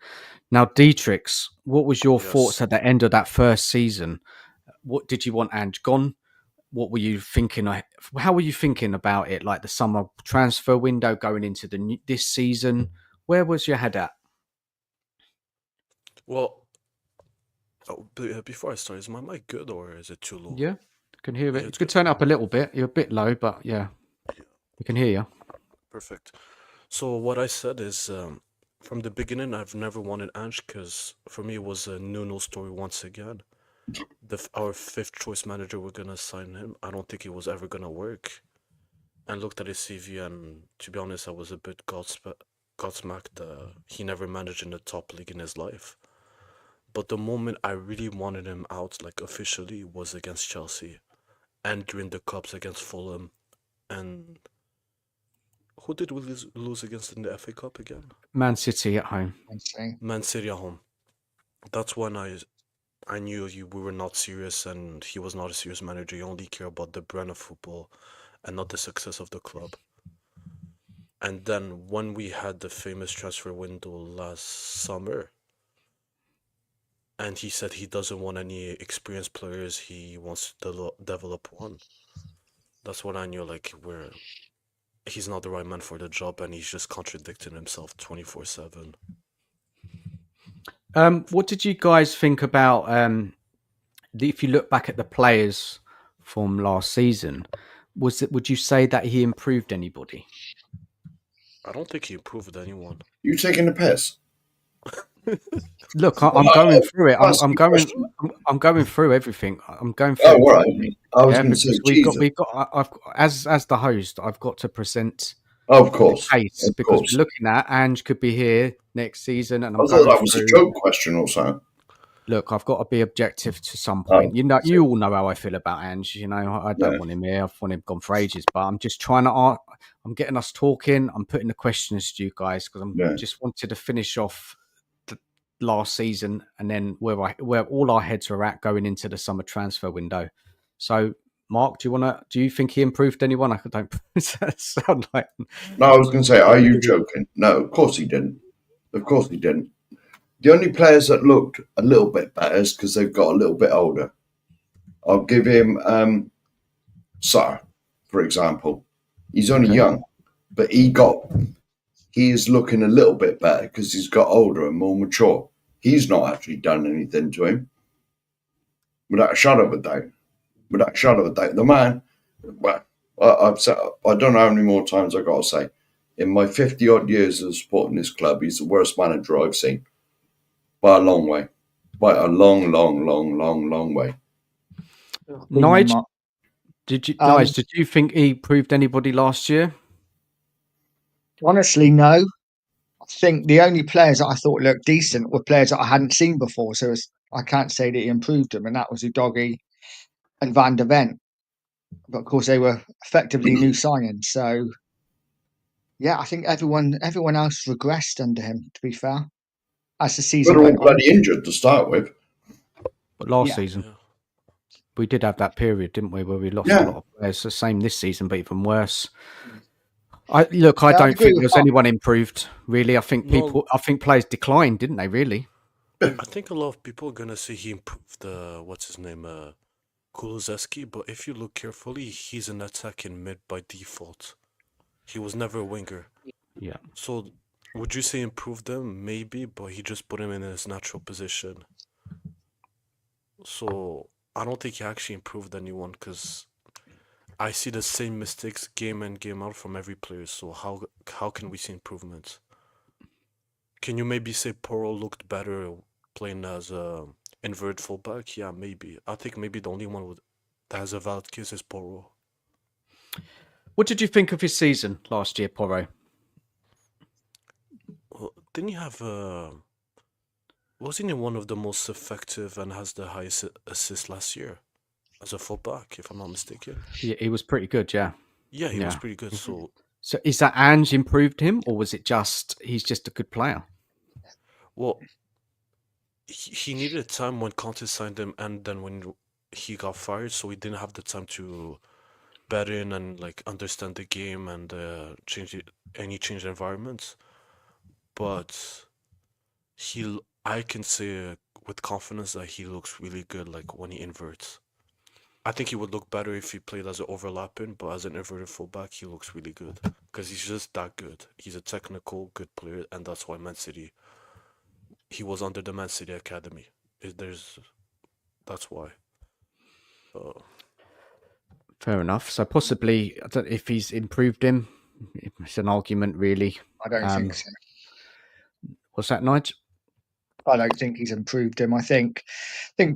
Speaker 1: Now, Detrex, what was your thoughts at the end of that first season? What did you want Ange gone? What were you thinking? How were you thinking about it? Like the summer transfer window going into this season? Where was your head at?
Speaker 4: Well, before I start, is my mic good or is it too low?
Speaker 1: Yeah, I can hear it.
Speaker 4: It's
Speaker 1: You could
Speaker 4: good.
Speaker 1: turn it up a little bit. You're a bit low, but yeah, we can hear you.
Speaker 4: Perfect. So what I said is, from the beginning, I've never wanted Ange because for me it was a Nuno story once again. Our 5th choice manager, we're gonna sign him. I don't think it was ever gonna work. And looked at his CV, and to be honest, I was a bit godsmacked. He never managed in the top league in his life. But the moment I really wanted him out, like officially, was against Chelsea, and during the cups against Fulham, and who did we lose against in the FA Cup again?
Speaker 1: Man City at home.
Speaker 4: Man City at home. That's when I knew we were not serious, and he was not a serious manager. He only cared about the brand of football and not the success of the club. And then when we had the famous transfer window last summer, and he said he doesn't want any experienced players, he wants to develop one. That's when I knew, like, he's not the right man for the job, and he's just contradicting himself 24/7.
Speaker 1: What did you guys think about if you look back at the players from last season? Would you say that he improved anybody?
Speaker 4: I don't think he improved anyone.
Speaker 3: You taking the piss?
Speaker 1: Look, I'm going through it. I'm going through everything. I'm going through.
Speaker 3: Oh, right. I was going to say,
Speaker 1: we've got. As the host, I've got to present.
Speaker 3: Of course,
Speaker 1: the case because we're looking at Ange could be here next season, and I'm
Speaker 3: I thought
Speaker 1: going
Speaker 3: that was
Speaker 1: through.
Speaker 3: a joke question or something.
Speaker 1: Look, I've got to be objective to some point.
Speaker 3: Oh,
Speaker 1: You all know how I feel about Ange. I don't
Speaker 3: Yeah.
Speaker 1: want him here. I've wanted him gone for ages, but I'm just trying to. I'm getting us talking. I'm putting the questions to you guys because I'm
Speaker 3: Yeah.
Speaker 1: just wanted to finish off the last season and then where all our heads are at going into the summer transfer window. So, Mark, do you think he improved anyone? I don't sound like.
Speaker 3: No, I was going to say, are you joking? No, of course he didn't. Of course he didn't. The only players that looked a little bit better is because they've got a little bit older. I'll give him Sutter, for example. He's only
Speaker 1: Okay.
Speaker 3: young, but he is looking a little bit better because he's got older and more mature. He's not actually done anything to him. Without a shadow of a doubt. Without a shadow of a doubt. The man, well, I've said, I don't know how many more times I've got to say, in my 50 odd years of supporting this club, he's the worst manager I've seen. By a long way. By a long, long, long, long, long way.
Speaker 1: Nige, did you think he proved anybody last year?
Speaker 2: Honestly, no. I think the only players that I thought looked decent were players that I hadn't seen before. So I can't say that he improved them, and that was Udogie and Van der Ven. But of course, they were effectively new signings. So yeah, I think everyone else regressed under him. To be fair, as the
Speaker 3: But
Speaker 2: season
Speaker 3: they're all
Speaker 2: went on.
Speaker 3: bloody injured to start with.
Speaker 1: But last
Speaker 2: Yeah.
Speaker 1: season,
Speaker 4: Yeah.
Speaker 1: we did have that period, didn't we, where we lost
Speaker 3: Yeah.
Speaker 1: a lot of players. The same this season, but even worse. I don't
Speaker 2: agree
Speaker 1: think
Speaker 2: with
Speaker 1: there's
Speaker 2: Mark.
Speaker 1: anyone improved really. I think
Speaker 4: No.
Speaker 1: players declined, didn't they? Really?
Speaker 4: I think a lot of people are gonna say he improved what's his name, Kulusevski, but if you look carefully, he's an attacking mid by default. He was never a winger.
Speaker 1: Yeah.
Speaker 4: So would you say improved them? Maybe, but he just put him in his natural position. So I don't think he actually improved anyone because I see the same mistakes game in, game out from every player. So how can we see improvements? Can you maybe say Poro looked better playing as a inverted fullback? Yeah, maybe. I think maybe the only one that has a valid case is Poro.
Speaker 1: What did you think of his season last year, Porro?
Speaker 4: Well, didn't he have wasn't he one of the most effective and has the highest assist last year as a fullback, if I'm not mistaken?
Speaker 1: He was pretty good, yeah.
Speaker 4: Yeah, he was
Speaker 1: Yeah.
Speaker 4: pretty good. So
Speaker 1: is that Ange improved him, or was it just he's just a good player?
Speaker 4: well, he needed time when Conte signed him, and then when he got fired, so he didn't have the time to bed in and like understand the game and change environments. But I can say with confidence that he looks really good, like when he inverts. I think he would look better if he played as an overlapping, but as an inverted fullback, he looks really good because he's just that good. He's a technical, good player, and that's why he was under the Man City academy. That's why.
Speaker 1: Fair enough. So possibly, I don't know if he's improved him. It's an argument, really.
Speaker 2: I don't think so.
Speaker 1: What's that, Nige?
Speaker 2: I don't think he's improved him. I think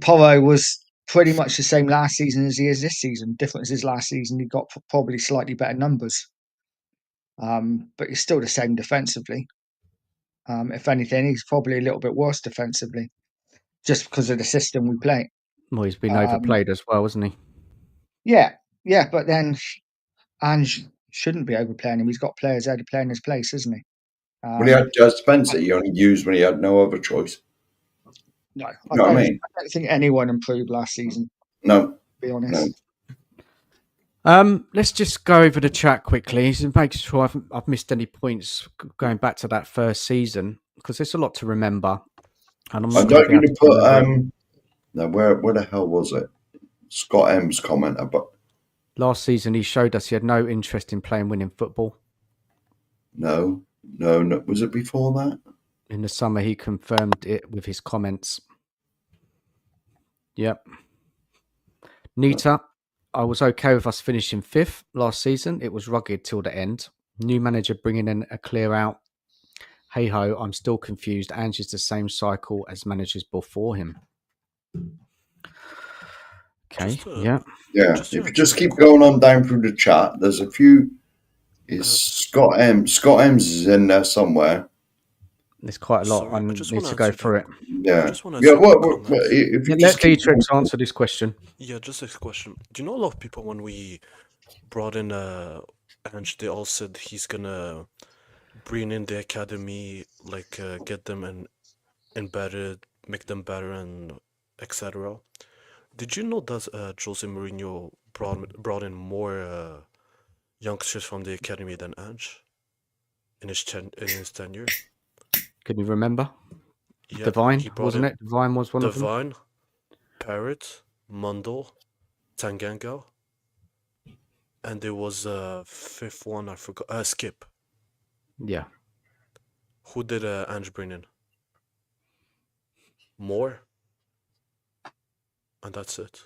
Speaker 2: Porro was pretty much the same last season as he is this season. Difference is last season he got probably slightly better numbers, but he's still the same defensively. If anything, he's probably a little bit worse defensively, just because of the system we play.
Speaker 1: Well, he's been overplayed as well, hasn't he?
Speaker 2: Yeah, but then Ange shouldn't be overplaying him. He's got players there to play in his place, isn't he?
Speaker 3: When he had Spencer, he only used when he had no other choice.
Speaker 2: No,
Speaker 3: You know what I mean?
Speaker 2: I don't think anyone improved last season.
Speaker 3: No.
Speaker 2: To be honest.
Speaker 1: Let's just go over the chat quickly to make sure I've missed any points going back to that first season because there's a lot to remember. And
Speaker 3: I'd like you to put now where the hell was it? Scott M's comment about
Speaker 1: last season he showed us he had no interest in playing winning football.
Speaker 3: No. Was it before that?
Speaker 1: In the summer he confirmed it with his comments. Yep. Nita, I was okay with us finishing 5th last season. It was rugged till the end. New manager bringing in a clear out. Hey ho, I'm still confused. Ange is the same cycle as managers before him. Okay. Yeah.
Speaker 3: If you just keep going on down through the chat, there's a few. Is Scott M? Scott M's is in there somewhere.
Speaker 1: There's quite a lot. I
Speaker 4: Sorry, I just
Speaker 1: need
Speaker 4: want to
Speaker 1: to go
Speaker 4: answer that.
Speaker 1: through it.
Speaker 4: I
Speaker 3: Yeah.
Speaker 4: just want to
Speaker 3: Yeah.
Speaker 4: answer that comment.
Speaker 3: If you
Speaker 1: Let
Speaker 3: just keep
Speaker 1: Detrex answer this question.
Speaker 4: Yeah, just a question. Do you know a lot of people when we brought in Ange, they all said he's gonna bring in the academy, like get them embedded, make them better, and etc. Did you know that Jose Mourinho brought in more youngsters from the academy than Ange in his tenure?
Speaker 1: Can you remember?
Speaker 4: Yeah,
Speaker 1: Divine,
Speaker 4: he brought
Speaker 1: wasn't
Speaker 4: in
Speaker 1: it? Divine was one of them.
Speaker 4: Devine, Parrot, Mundle, Tanganga, and there was a fifth one I forgot. Skip.
Speaker 1: Yeah.
Speaker 4: Who did Ange bring in? More, and that's it.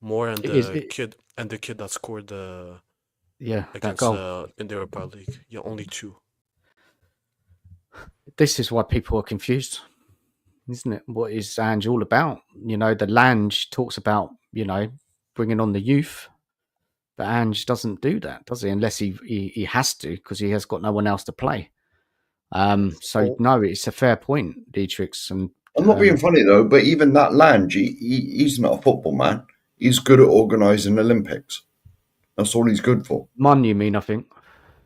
Speaker 4: More and
Speaker 1: It is.
Speaker 4: the kid that scored
Speaker 1: Yeah, that
Speaker 4: against
Speaker 1: goal.
Speaker 4: in the Europa League. Yeah, only two.
Speaker 1: This is why people are confused, isn't it? What is Ange all about? The Lange talks about, bringing on the youth, but Ange doesn't do that, does he? Unless he has to, because he has got no one else to play. So
Speaker 4: Oh,
Speaker 1: no, it's a fair point, Dietrich. And
Speaker 3: I'm not being funny though, but even that Lange, he's not a football man. He's good at organising Olympics. That's all he's good for.
Speaker 1: Mun, you mean? I think.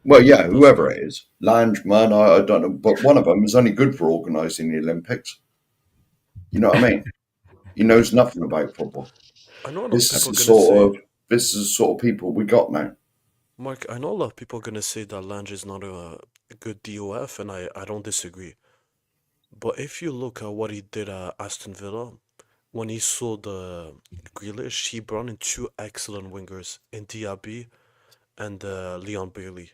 Speaker 3: Well, yeah,
Speaker 4: that's
Speaker 3: whoever
Speaker 4: good.
Speaker 3: it is, Lange, man, I don't know, but one of them is only good for organising the Olympics. You know what I mean? He knows nothing about football.
Speaker 4: I know a lot of
Speaker 3: This is
Speaker 4: people
Speaker 3: the
Speaker 4: are gonna
Speaker 3: sort
Speaker 4: say,
Speaker 3: of this is the sort of people we got now.
Speaker 4: Mark. I know a lot of people are gonna say that Lange is not a good DOF, and I don't disagree. But if you look at what he did at Aston Villa, when he sold Grealish, he brought in two excellent wingers in Diaby and Leon Bailey.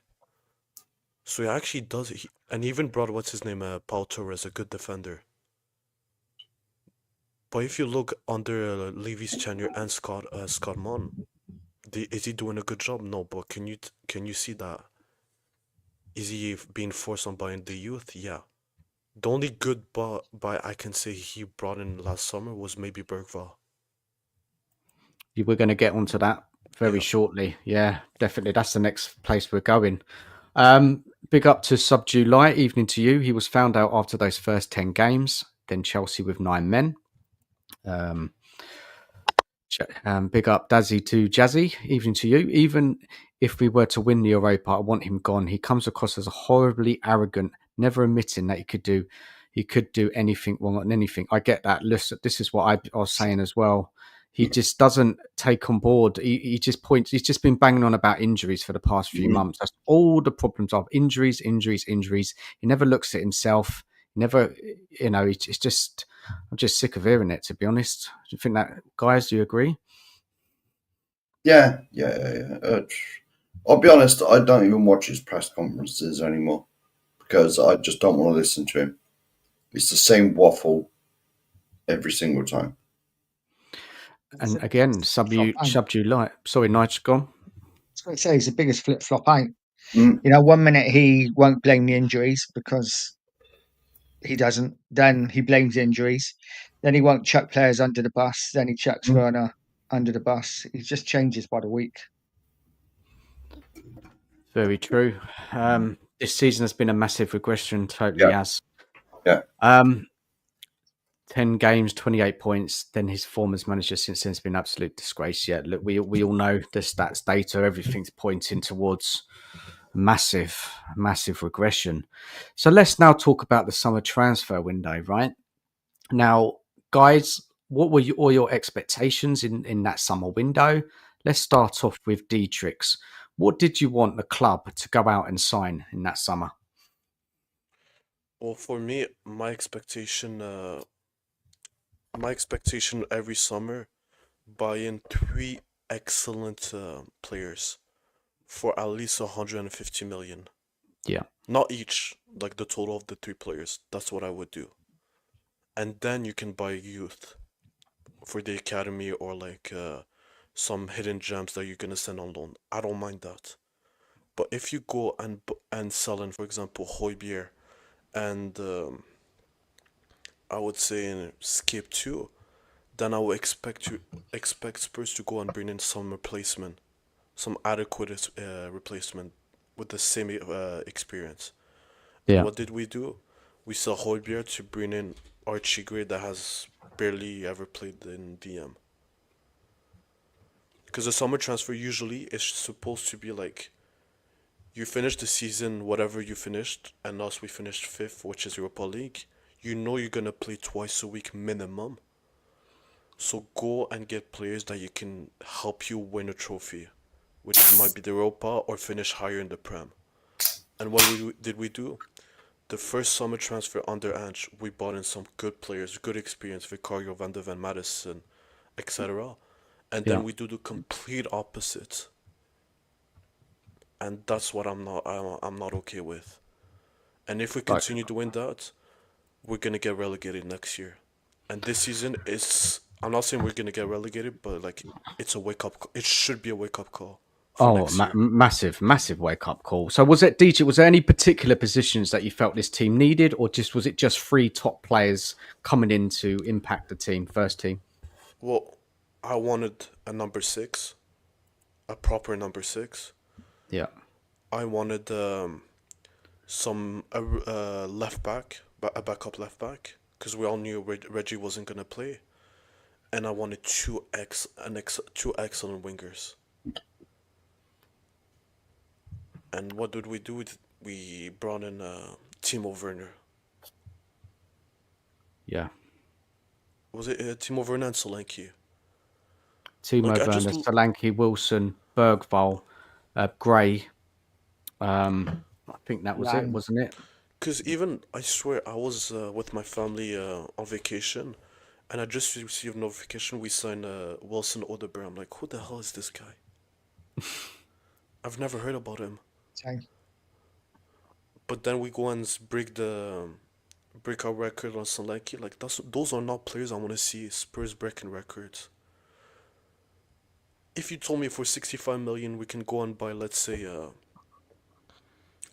Speaker 4: So he actually does. And he even brought what's his name, Paul Torres, a good defender. But if you look under Levy's tenure and Scott Mon, is he doing a good job? No, but can you see that? Is he being forced on buying the youth? Yeah. The only good buy I can say he brought in last summer was maybe Bergvall.
Speaker 1: We're going to get onto that very
Speaker 4: Yeah.
Speaker 1: shortly. Yeah, definitely. That's the next place we're going. Big up to Sub July. Evening to you. He was found out after those first 10 games. Then Chelsea with 9 men. Um, Big up Dazzy to Jazzy. Evening to you. Even if we were to win the Europa, I want him gone. He comes across as horribly arrogant, never admitting that he could do anything wrong on anything. I get that. Listen, this is what I was saying as well. He just doesn't take on board. He just points. He's just been banging on about injuries for the past few months. That's all the problems of injuries, injuries, injuries. He never looks at himself. Never, it's just. I'm just sick of hearing it. To be honest, do you think that, guys? Do you agree?
Speaker 3: Yeah. I'll be honest, I don't even watch his press conferences anymore because I just don't want to listen to him. It's the same waffle every single time.
Speaker 1: And again, sub you like. Sorry, Nige, gone.
Speaker 2: I was going to say he's the biggest flip flop out.
Speaker 3: Mm.
Speaker 2: 1 minute he won't blame the injuries because he doesn't. Then he blames injuries. Then he won't chuck players under the bus. Then he chucks Werner under the bus. He just changes by the week.
Speaker 1: Very true. This season has been a massive regression. Totally
Speaker 3: Yeah.
Speaker 1: has.
Speaker 3: Yeah.
Speaker 1: 10 games, 28 points. Then his form as manager since then has been an absolute disgrace. Yeah, look, we all know the stats data. Everything's pointing towards massive regression. So let's now talk about the summer transfer window, right? Now, guys, what were all your expectations in that summer window? Let's start off with Detrex. What did you want the club to go out and sign in that summer?
Speaker 4: Well, for me, my expectation every summer, buy in three excellent players for at least 150 million.
Speaker 1: Yeah.
Speaker 4: Not each, like the total of the three players. That's what I would do. And then you can buy youth for the academy or like some hidden gems that you're gonna send on loan. I don't mind that. But if you go and sell in, for example, Hoybier and I would say Skip too, then I would expect Spurs to go and bring in some replacement, some adequate replacement with the same experience. And
Speaker 1: Yeah.
Speaker 4: what did we do? We sell Højbjerg to bring in Archie Gray that has barely ever played in DM. Because the summer transfer usually is supposed to be like you finish the season, whatever you finished, and us we finished fifth, which is Europa League. You know you're gonna play twice a week minimum. So go and get players that you can help you win a trophy, which might be the Europa or finish higher in the Prem. And what did we do? The first summer transfer under Ange, we bought in some good players, good experience, Vicario, Van de Ven, Madison, etc. And
Speaker 1: Yeah.
Speaker 4: then we do the complete opposite. And that's what I'm not okay with. And if we
Speaker 1: Like,
Speaker 4: continue doing that, we're gonna get relegated next year. And this season is I'm not saying we're gonna get relegated, but like it's a wake up. It should be a wake up call for
Speaker 1: oh,
Speaker 4: next year.
Speaker 1: massive wake up call. So was it DJ? Was there any particular positions that you felt this team needed, or was it just three top players coming in to impact the team, first team?
Speaker 4: Well, I wanted a number six, a proper number six.
Speaker 1: Yeah.
Speaker 4: I wanted some left back, a backup left back, because we all knew Reggie wasn't gonna play, and I wanted two excellent wingers. And what did we do? We brought in Timo Werner.
Speaker 1: Yeah.
Speaker 4: Was it Timo Werner and Solanke?
Speaker 1: Timo
Speaker 4: Like I just
Speaker 1: Werner, Solanke, Wilson, Bergvall, Gray. I think that was it,
Speaker 2: Lang.
Speaker 1: wasn't it?
Speaker 4: because even I swear I was with my family on vacation, and I just received notification we signed Wilson Odeberg. I'm like, who the hell is this guy? I've never heard about him.
Speaker 2: Same.
Speaker 4: But then we go and break our record on Solanke. Like those are not players I want to see Spurs breaking records. If you told me for 65 million we can go and buy, let's say,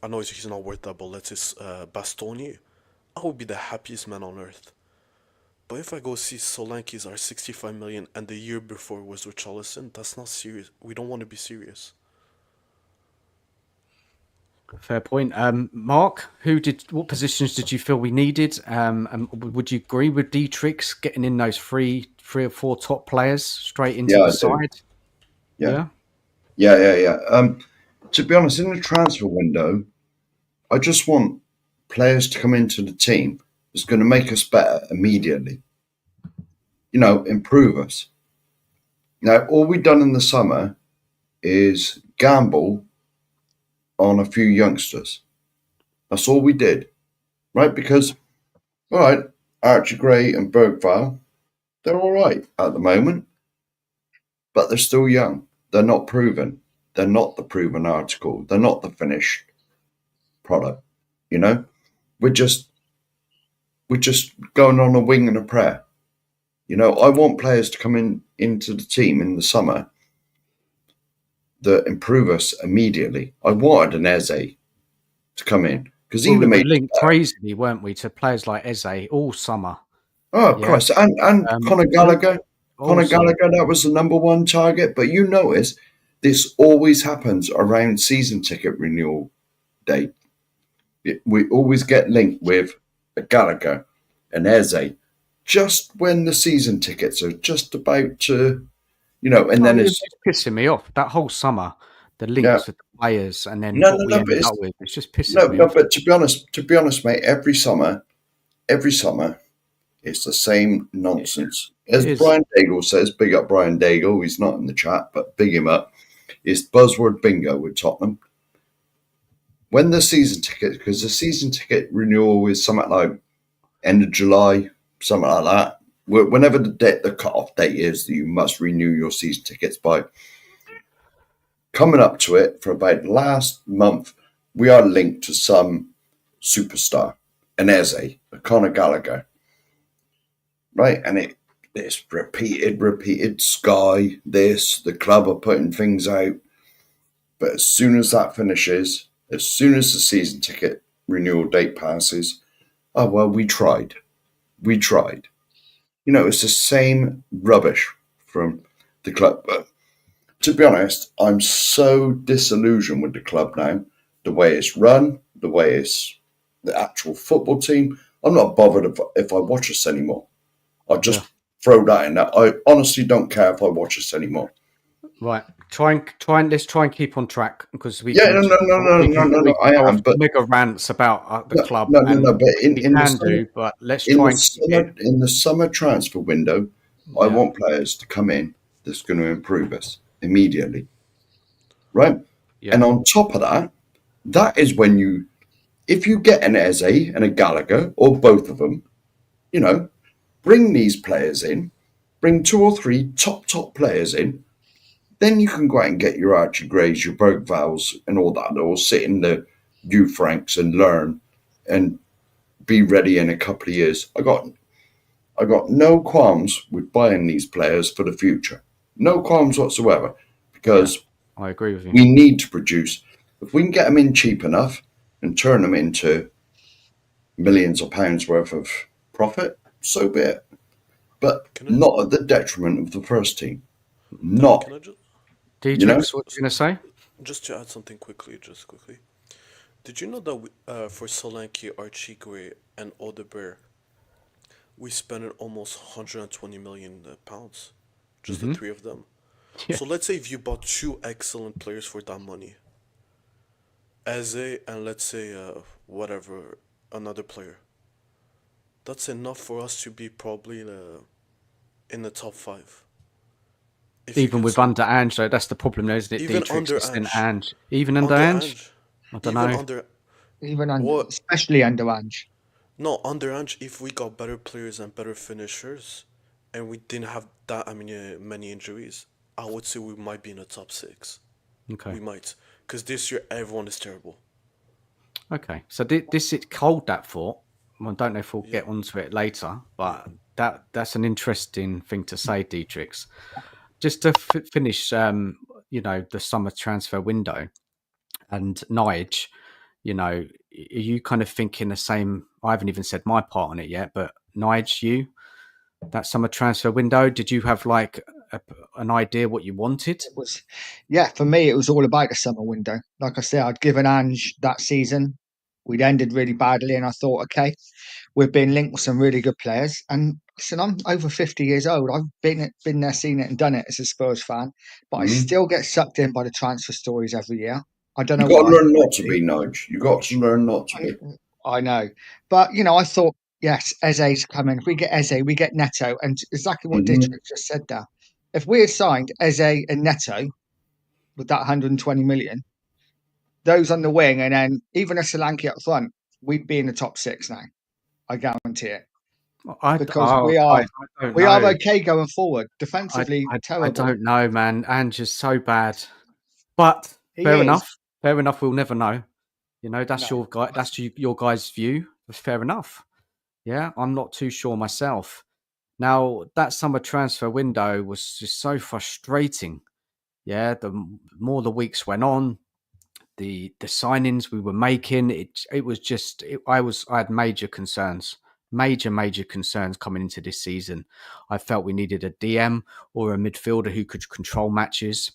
Speaker 4: I know he's not worth that, but let's say Bastoni, I would be the happiest man on earth. But if I go see Solanke's are 65 million and the year before was Richarlison, that's not serious. We don't want to be serious.
Speaker 1: Fair point. Mark, what positions did you feel we needed? And would you agree with Detrex getting in those three or four top players straight into the side?
Speaker 3: Yeah. To be honest, in the transfer window, I just want players to come into the team that's going to make us better immediately. You know, improve us. Now, all we've done in the summer is gamble on a few youngsters. That's all we did, right? Because, all right, Archie Gray and Bergvall, they're all right at the moment, but they're still young. They're not proven. They're not the proven article. They're not the finished product. You know, we're just going on a wing and a prayer. You know, I want players to come into the team in the summer that improve us immediately. I wanted an Eze to come in because he
Speaker 1: We were
Speaker 3: made
Speaker 1: linked crazily, weren't we, to players like Eze all summer.
Speaker 3: Oh Christ! And Conor Gallagher, that was the number one target. But you notice this always happens around season ticket renewal date. We always get linked with a Gallagher and Eze just when the season tickets are just about to, you know, and then it's
Speaker 1: pissing me off that whole summer. The links with the players, and then
Speaker 3: no,
Speaker 1: we ended up with it's just pissing me
Speaker 3: no.
Speaker 1: off.
Speaker 3: But to be honest, mate, every summer, it's the same nonsense. As Brian Daigle says, big up Brian Daigle. He's not in the chat, but big him up. It's buzzword bingo with Tottenham. When the season ticket, because the season ticket renewal is something like end of July, something like that. Whenever the cut-off date is that you must renew your season tickets by. Coming up to it for about last month, we are linked to some superstar, an Eze, a Conor Gallagher, right? And it's repeated. Sky, the club are putting things out. But as soon as that finishes, as soon as the season ticket renewal date passes, oh, well, we tried. You know, it's the same rubbish from the club. But to be honest, I'm so disillusioned with the club now. The way it's run, the way it's the actual football team, I'm not bothered if I watch us anymore. I just
Speaker 1: Yeah.
Speaker 3: throw that in. That I honestly don't care if I watch us anymore.
Speaker 1: Right. Let's try and keep on track because we
Speaker 3: Yeah,
Speaker 1: can
Speaker 3: no, I
Speaker 1: go
Speaker 3: am.
Speaker 1: off
Speaker 3: But
Speaker 1: mega rants about the club,
Speaker 3: no.
Speaker 1: and
Speaker 3: But
Speaker 1: we
Speaker 3: in the
Speaker 1: can
Speaker 3: summer,
Speaker 1: do, but let's try and keep it.
Speaker 3: in the summer transfer window, I
Speaker 1: Yeah.
Speaker 3: want players to come in that's going to improve us immediately, right?
Speaker 1: Yeah.
Speaker 3: And on top of that, that is when if you get an Eze and a Gallagher or both of them, bring these players in, bring 2 or 3 top players in. Then you can go out and get your Archie Grays, your Bergvals, and all that, or sit in the U Franks and learn and be ready in a couple of years. I got no qualms with buying these players for the future. No qualms whatsoever, because
Speaker 1: I agree with you.
Speaker 3: we need to produce. If we can get them in cheap enough and turn them into millions of pounds worth of profit, so be it. But
Speaker 4: Can I,
Speaker 3: not at the detriment of the first team.
Speaker 4: Danny?
Speaker 3: Not,
Speaker 4: Can I just
Speaker 3: you know.
Speaker 1: Detrex, what you going to say?
Speaker 4: just to add something quickly, just quickly? Did you know that for Solanke, Archie Gray, and Odebear, we spent almost 120 million pounds, just the
Speaker 1: Mm-hmm.
Speaker 4: three of them.
Speaker 1: Yeah.
Speaker 4: So let's say if you bought two excellent players for that money, Eze and let's say whatever another player, that's enough for us to be probably in the top five. If you
Speaker 1: Even
Speaker 4: can
Speaker 1: with
Speaker 4: sign,
Speaker 1: under Ange, though, that's the problem, though, isn't it?
Speaker 4: even
Speaker 1: Detrex
Speaker 4: under
Speaker 1: is in
Speaker 4: Ange,
Speaker 1: Ange. Even under
Speaker 4: under
Speaker 1: Ange?
Speaker 4: Ange,
Speaker 1: I don't
Speaker 4: even
Speaker 1: know.
Speaker 4: under
Speaker 2: Even
Speaker 4: what?
Speaker 2: especially under Ange.
Speaker 4: No, under Ange, if we got better players and better finishers, and we didn't have that, many injuries, I would say we might be in the top six.
Speaker 1: Okay.
Speaker 4: We might, because this year everyone is terrible.
Speaker 1: Okay. So this is cold, that thought. I don't know if we'll
Speaker 4: Yeah,
Speaker 1: get onto it later,
Speaker 4: yeah.
Speaker 1: but that's an interesting thing to say, Detrex. Just to finish, the summer transfer window and Nige, are you kind of thinking the same? I haven't even said my part on it yet, but Nige, that summer transfer window, did you have like an idea what you wanted?
Speaker 2: It was, yeah, for me, it was all about the summer window. Like I said, I'd given Ange that season. We'd ended really badly, and I thought, okay, we've been linked with some really good players. And listen, I'm over 50 years old. I've been there, seen it, and done it as a Spurs fan, but I
Speaker 3: Mm.
Speaker 2: still get sucked in by the transfer stories every year. I don't
Speaker 3: You
Speaker 2: know
Speaker 3: got to
Speaker 2: why.
Speaker 3: learn not to be, Nudge. You got to learn not to be.
Speaker 2: I know, but I thought, yes, Eze's coming. If we get Eze, we get Neto, and exactly what
Speaker 3: Hmm.
Speaker 2: Dietrich just said there. If we had signed Eze and Neto with that 120 million, those on the wing, and then even a Solanke up front, we'd be in the top six now. I guarantee it, because
Speaker 1: I don't
Speaker 2: we are
Speaker 1: know.
Speaker 2: okay going forward. Defensively,
Speaker 1: I
Speaker 2: terrible.
Speaker 1: don't know, man. Ange is so bad. But
Speaker 2: He
Speaker 1: fair
Speaker 2: is.
Speaker 1: enough. Fair enough. We'll never know. That's
Speaker 2: No,
Speaker 1: your guy. That's your guys' view. Fair enough. Yeah, I'm not too sure myself. Now that summer transfer window was just so frustrating. Yeah, the more the weeks went on, the signings we were making, it was just I had major concerns coming into this season. I felt we needed a DM or a midfielder who could control matches.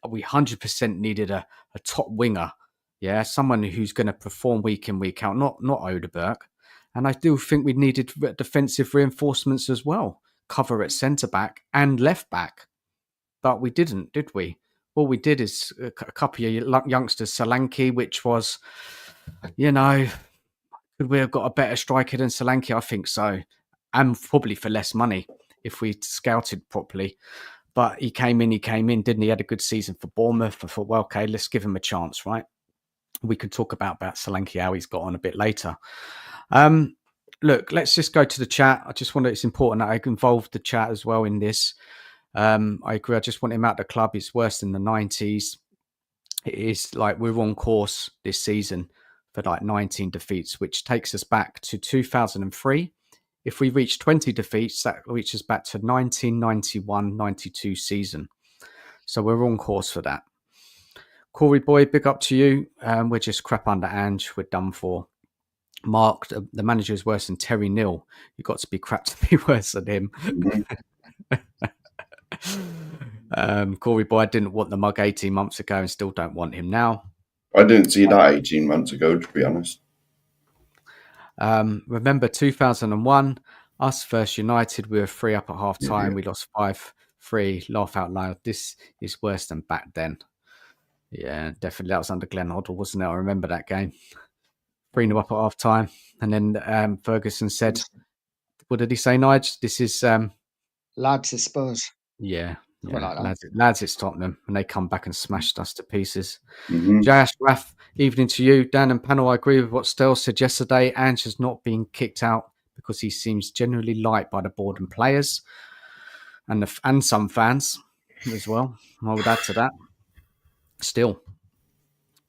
Speaker 1: We 100% needed a top winger, yeah, someone who's going to perform week in week out, not Odeberg. And I do think we needed defensive reinforcements as well, cover at centre back and left back, but we didn't, did we? All we did is a couple of youngsters, Solanke, which was, could we have got a better striker than Solanke? I think so, and probably for less money if we scouted properly. But he came in, didn't he? Had a good season for Bournemouth. I thought, well, okay, let's give him a chance, right? We could talk about Solanke, how he's got on a bit later. Look, let's just go to the chat. It's important that I involved the chat as well in this. I agree. I just want him out of the club. It's worse than the 90s. It is like we're on course this season for like 19 defeats, which takes us back to 2003. If we reach 20 defeats, that reaches back to 1991-92 season. So we're on course for that. Corey boy, big up to you. We're just crap under Ange. We're done for. Mark, the manager is worse than Terry Neal. You've got to be crap to be worse than him. Corey boy, I didn't want the mug 18 months ago and still don't want him now.
Speaker 3: I didn't see that 18 months ago, to be honest.
Speaker 1: Remember 2001, us versus United, we were 3 up at half time. We lost 5-3. Laugh out loud. This is worse than back then. Yeah, definitely. That was under Glenn Hoddle, wasn't it? I remember that game. 3-0 up at half time. And then Ferguson said, what did he say, Nige? This is
Speaker 2: Lads, it's Spurs.
Speaker 1: yeah,
Speaker 2: Something like that.
Speaker 1: lads, it's Tottenham, and they come back and smashed us to pieces.
Speaker 3: Mhm.
Speaker 1: Jash, Raf, evening to you. Dan and panel, I agree with what Stel said yesterday. Ange has not been kicked out because he seems generally liked by the board and players and some fans as well. I would add to that. Still,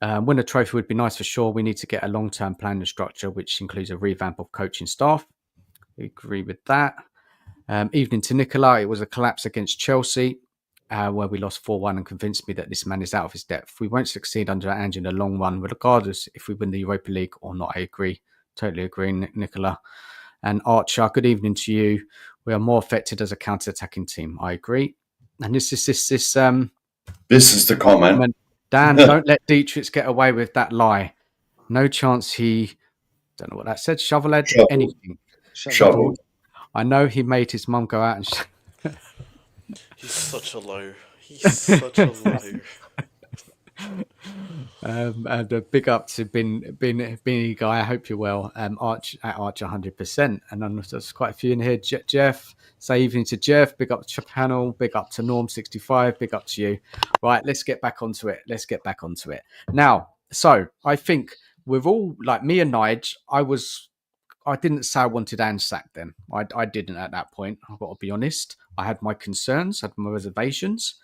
Speaker 1: win a trophy would be nice for sure. We need to get a long-term plan and structure, which includes a revamp of coaching staff. I agree with that. Evening to Nicola. It was a collapse against Chelsea, where we lost 4-1 and convinced me that this man is out of his depth. We won't succeed under Ange in the long run, regardless if we win the Europa League or not. I agree. Totally agree, Nicola. And Archer, good evening to you. We are more affected as a counter-attacking team. I agree. And this is
Speaker 3: This is the comment.
Speaker 1: Dan, don't let Detrex get away with that lie. No chance he, don't know what that said, shovelhead,
Speaker 3: Shovel.
Speaker 1: anything.
Speaker 3: Shovel.
Speaker 1: I know he made his mum go out and...
Speaker 4: He's such a liar. He's such a liar.
Speaker 1: And a big up to Beanie guy. I hope you're well. Arch at Arch 100%. And then there's quite a few in here. Jeff, say evening to Jeff. Big up to panel. Big up to Norm 65. Big up to you. Right, let's get back onto it. Now, so I think with all like me and Nige, I didn't say I wanted Ange sacked then. I didn't at that point. I've got to be honest. I had my concerns, had my reservations.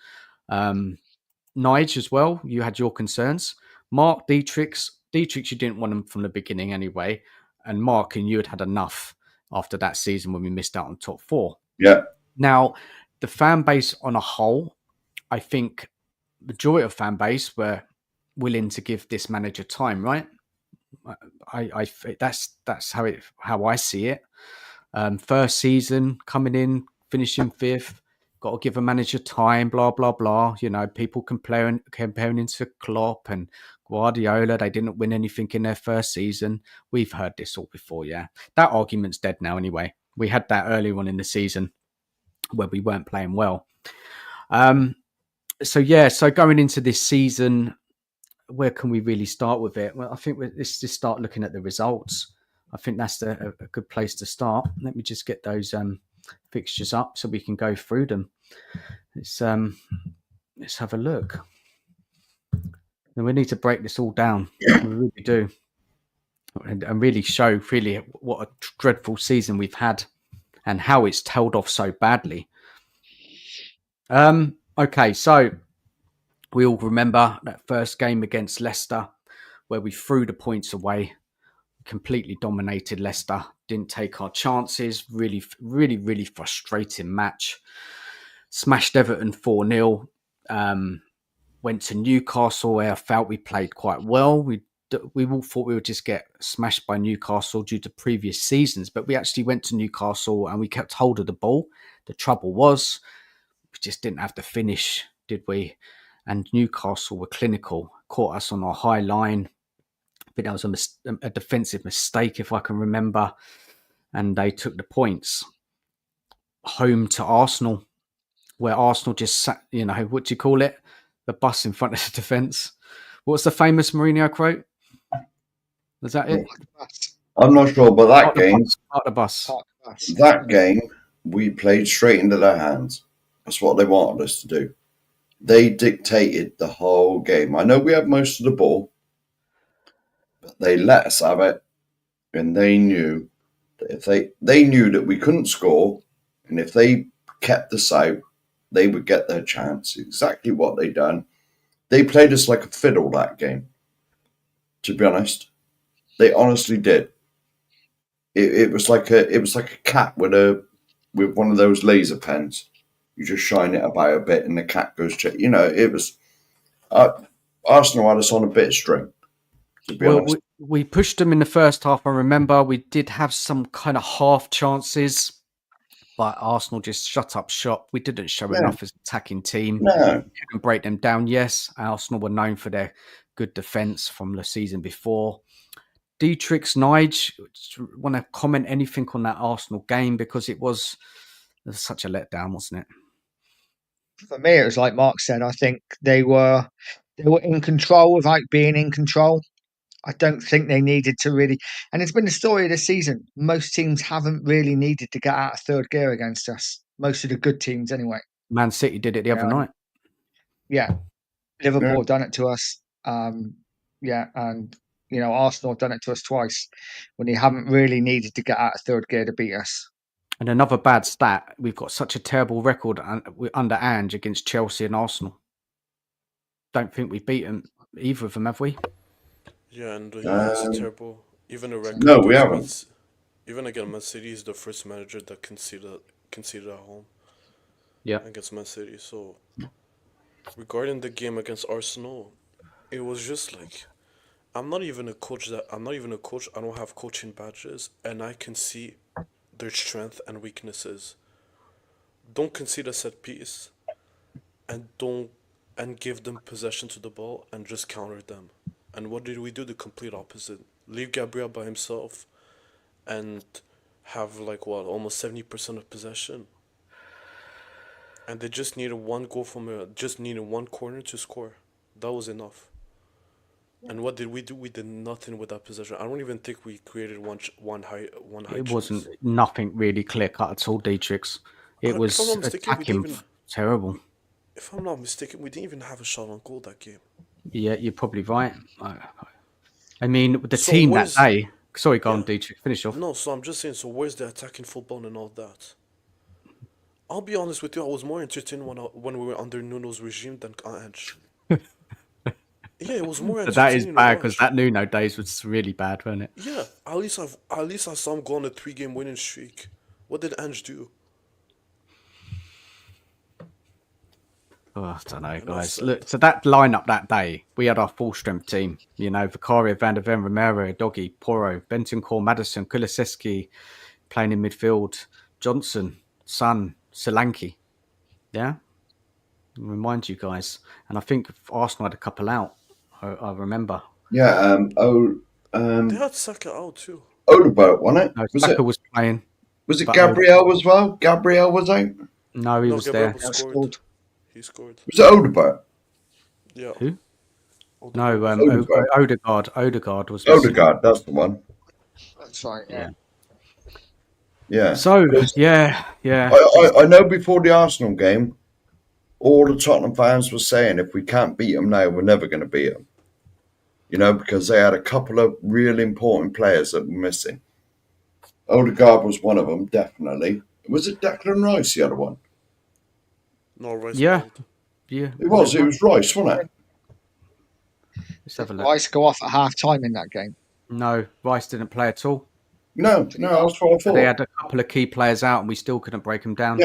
Speaker 1: Nige as well, you had your concerns. Mark, Detrex, you didn't want him from the beginning anyway. And Mark and you had enough after that season when we missed out on top 4.
Speaker 3: Yeah.
Speaker 1: Now, the fan base on a whole, I think majority of fan base were willing to give this manager time, right? That's how I see it. First season coming in, finishing 5th, got to give a manager time, blah blah blah. You know, people comparing into Klopp and Guardiola. They didn't win anything in their first season. We've heard this all before. Yeah, that argument's dead now. Anyway, we had that earlier on in the season where we weren't playing well. So going into this season, where can we really start with it? Well, I think let's just start looking at the results. I think that's a good place to start. Let me just get those fixtures up so we can go through them. Let's have a look. And we need to break this all down. We really do. And really show what a dreadful season we've had and how it's tailed off so badly. Okay, so we all remember that first game against Leicester where we threw the points away, completely dominated Leicester, didn't take our chances, really, really, really frustrating match. Smashed Everton 4-0. Went to Newcastle where I felt we played quite well. We all thought we would just get smashed by Newcastle due to previous seasons, but we actually went to Newcastle and we kept hold of the ball. The trouble was we just didn't have the finish, did we? And Newcastle were clinical, caught us on our high line. I think that was a defensive mistake, if I can remember. And they took the points. Home to Arsenal, where Arsenal just sat, what do you call it? The bus in front of the defence. What's the famous Mourinho quote? Was that it?
Speaker 3: I'm not sure, but that game,
Speaker 2: That
Speaker 3: game, we played straight into their hands. That's what they wanted us to do. They dictated the whole game. I know we had most of the ball, but they let us have it, and they knew that if they knew that we couldn't score, and if they kept us out, they would get their chance. Exactly what they done. They played us like a fiddle that game. To be honest, they honestly did. It was like a cat with one of those laser pens. You just shine it about a bit, and the cat goes. It was Arsenal had us on a bit of string. To be honest,
Speaker 1: we pushed them in the first half. I remember we did have some kind of half chances, but Arsenal just shut up shop. We didn't show enough as an attacking team.
Speaker 3: No,
Speaker 1: We couldn't break them down. Yes, Arsenal were known for their good defence from the season before. Detrex, Nige, want to comment anything on that Arsenal game, because it was such a letdown, wasn't it?
Speaker 2: For me, it was like Mark said. I think they were in control without being in control. I don't think they needed to really, and it's been the story of the season. Most teams haven't really needed to get out of third gear against us. Most of the good teams, anyway.
Speaker 1: Man City did it the other night.
Speaker 2: Yeah, Liverpool done it to us. Yeah, and Arsenal done it to us twice when they haven't really needed to get out of third gear to beat us.
Speaker 1: And another bad stat: we've got such a terrible record under Ange against Chelsea and Arsenal. Don't think we've beaten either of them, have we?
Speaker 4: Yeah, and he has a terrible even a record.
Speaker 3: No, we haven't.
Speaker 4: Even against Man City, he's the first manager that conceded at home.
Speaker 1: Yeah,
Speaker 4: against Man City. So regarding the game against Arsenal, it was just like I'm not even a coach. I don't have coaching badges, and I can see their strength and weaknesses. Don't concede a set piece, and don't and give them possession to the ball and just counter them. And what did we do? The complete opposite. Leave Gabriel by himself, and have like what almost 70% of possession. And they just needed one goal just needed one corner to score. That was enough. And what did we do? We did nothing with that possession. I don't even think we created one high
Speaker 1: it
Speaker 4: chance.
Speaker 1: wasn't nothing really clear cut at all, Detrex. It was
Speaker 4: if I'm not mistaken,
Speaker 1: attacking terrible.
Speaker 4: If I'm not mistaken, we didn't even have a shot on goal that game.
Speaker 1: Yeah, you're probably right. I mean, the team that day. Sorry, go on, Detrex. Finish off.
Speaker 4: No, so I'm just saying. So where's the attacking football and all that? I'll be honest with you. I was more entertained when we were under Nuno's regime than Ange. Yeah, it was more entertaining.
Speaker 1: But that is bad, because that Nuno days was really bad, wasn't it?
Speaker 4: Yeah, at least I saw him go on a 3-game winning streak. What did Ange do?
Speaker 1: Oh, I don't know, guys. Look, so that lineup that day, we had our full strength team. Vicario, Van der Ven, Romero, Doggy, Porro, Bentancur, Madison, Kulusevski playing in midfield, Johnson, Son, Solanke. Yeah, remind you guys. And I think Arsenal had a couple out. I remember.
Speaker 3: Yeah.
Speaker 4: They had Saka out too.
Speaker 3: Odegaard, wasn't it?
Speaker 1: No, Saka was playing.
Speaker 3: Was it Gabriel as well? Gabriel was out?
Speaker 1: No, he was
Speaker 4: Gabriel
Speaker 1: there.
Speaker 4: scored. He scored.
Speaker 3: Was it Odegaard?
Speaker 4: Yeah.
Speaker 1: Who?
Speaker 3: Odegaard.
Speaker 1: Odegaard was.
Speaker 3: Odegaard, that's the one.
Speaker 2: That's right.
Speaker 3: Yeah.
Speaker 1: So yeah.
Speaker 3: I know before the Arsenal game, all the Tottenham fans were saying if we can't beat them now, we're never going to beat them. Because they had a couple of really important players that were missing. Odegaard was one of them, definitely. Was it Declan Rice, the other one?
Speaker 4: No, Rice.
Speaker 1: Yeah.
Speaker 3: It was Rice, wasn't it?
Speaker 1: Let's have a look.
Speaker 2: Rice go off at half time in that game?
Speaker 1: No, Rice didn't play at all.
Speaker 3: No, that's what I thought.
Speaker 1: They had a couple of key players out, and we still couldn't break them down.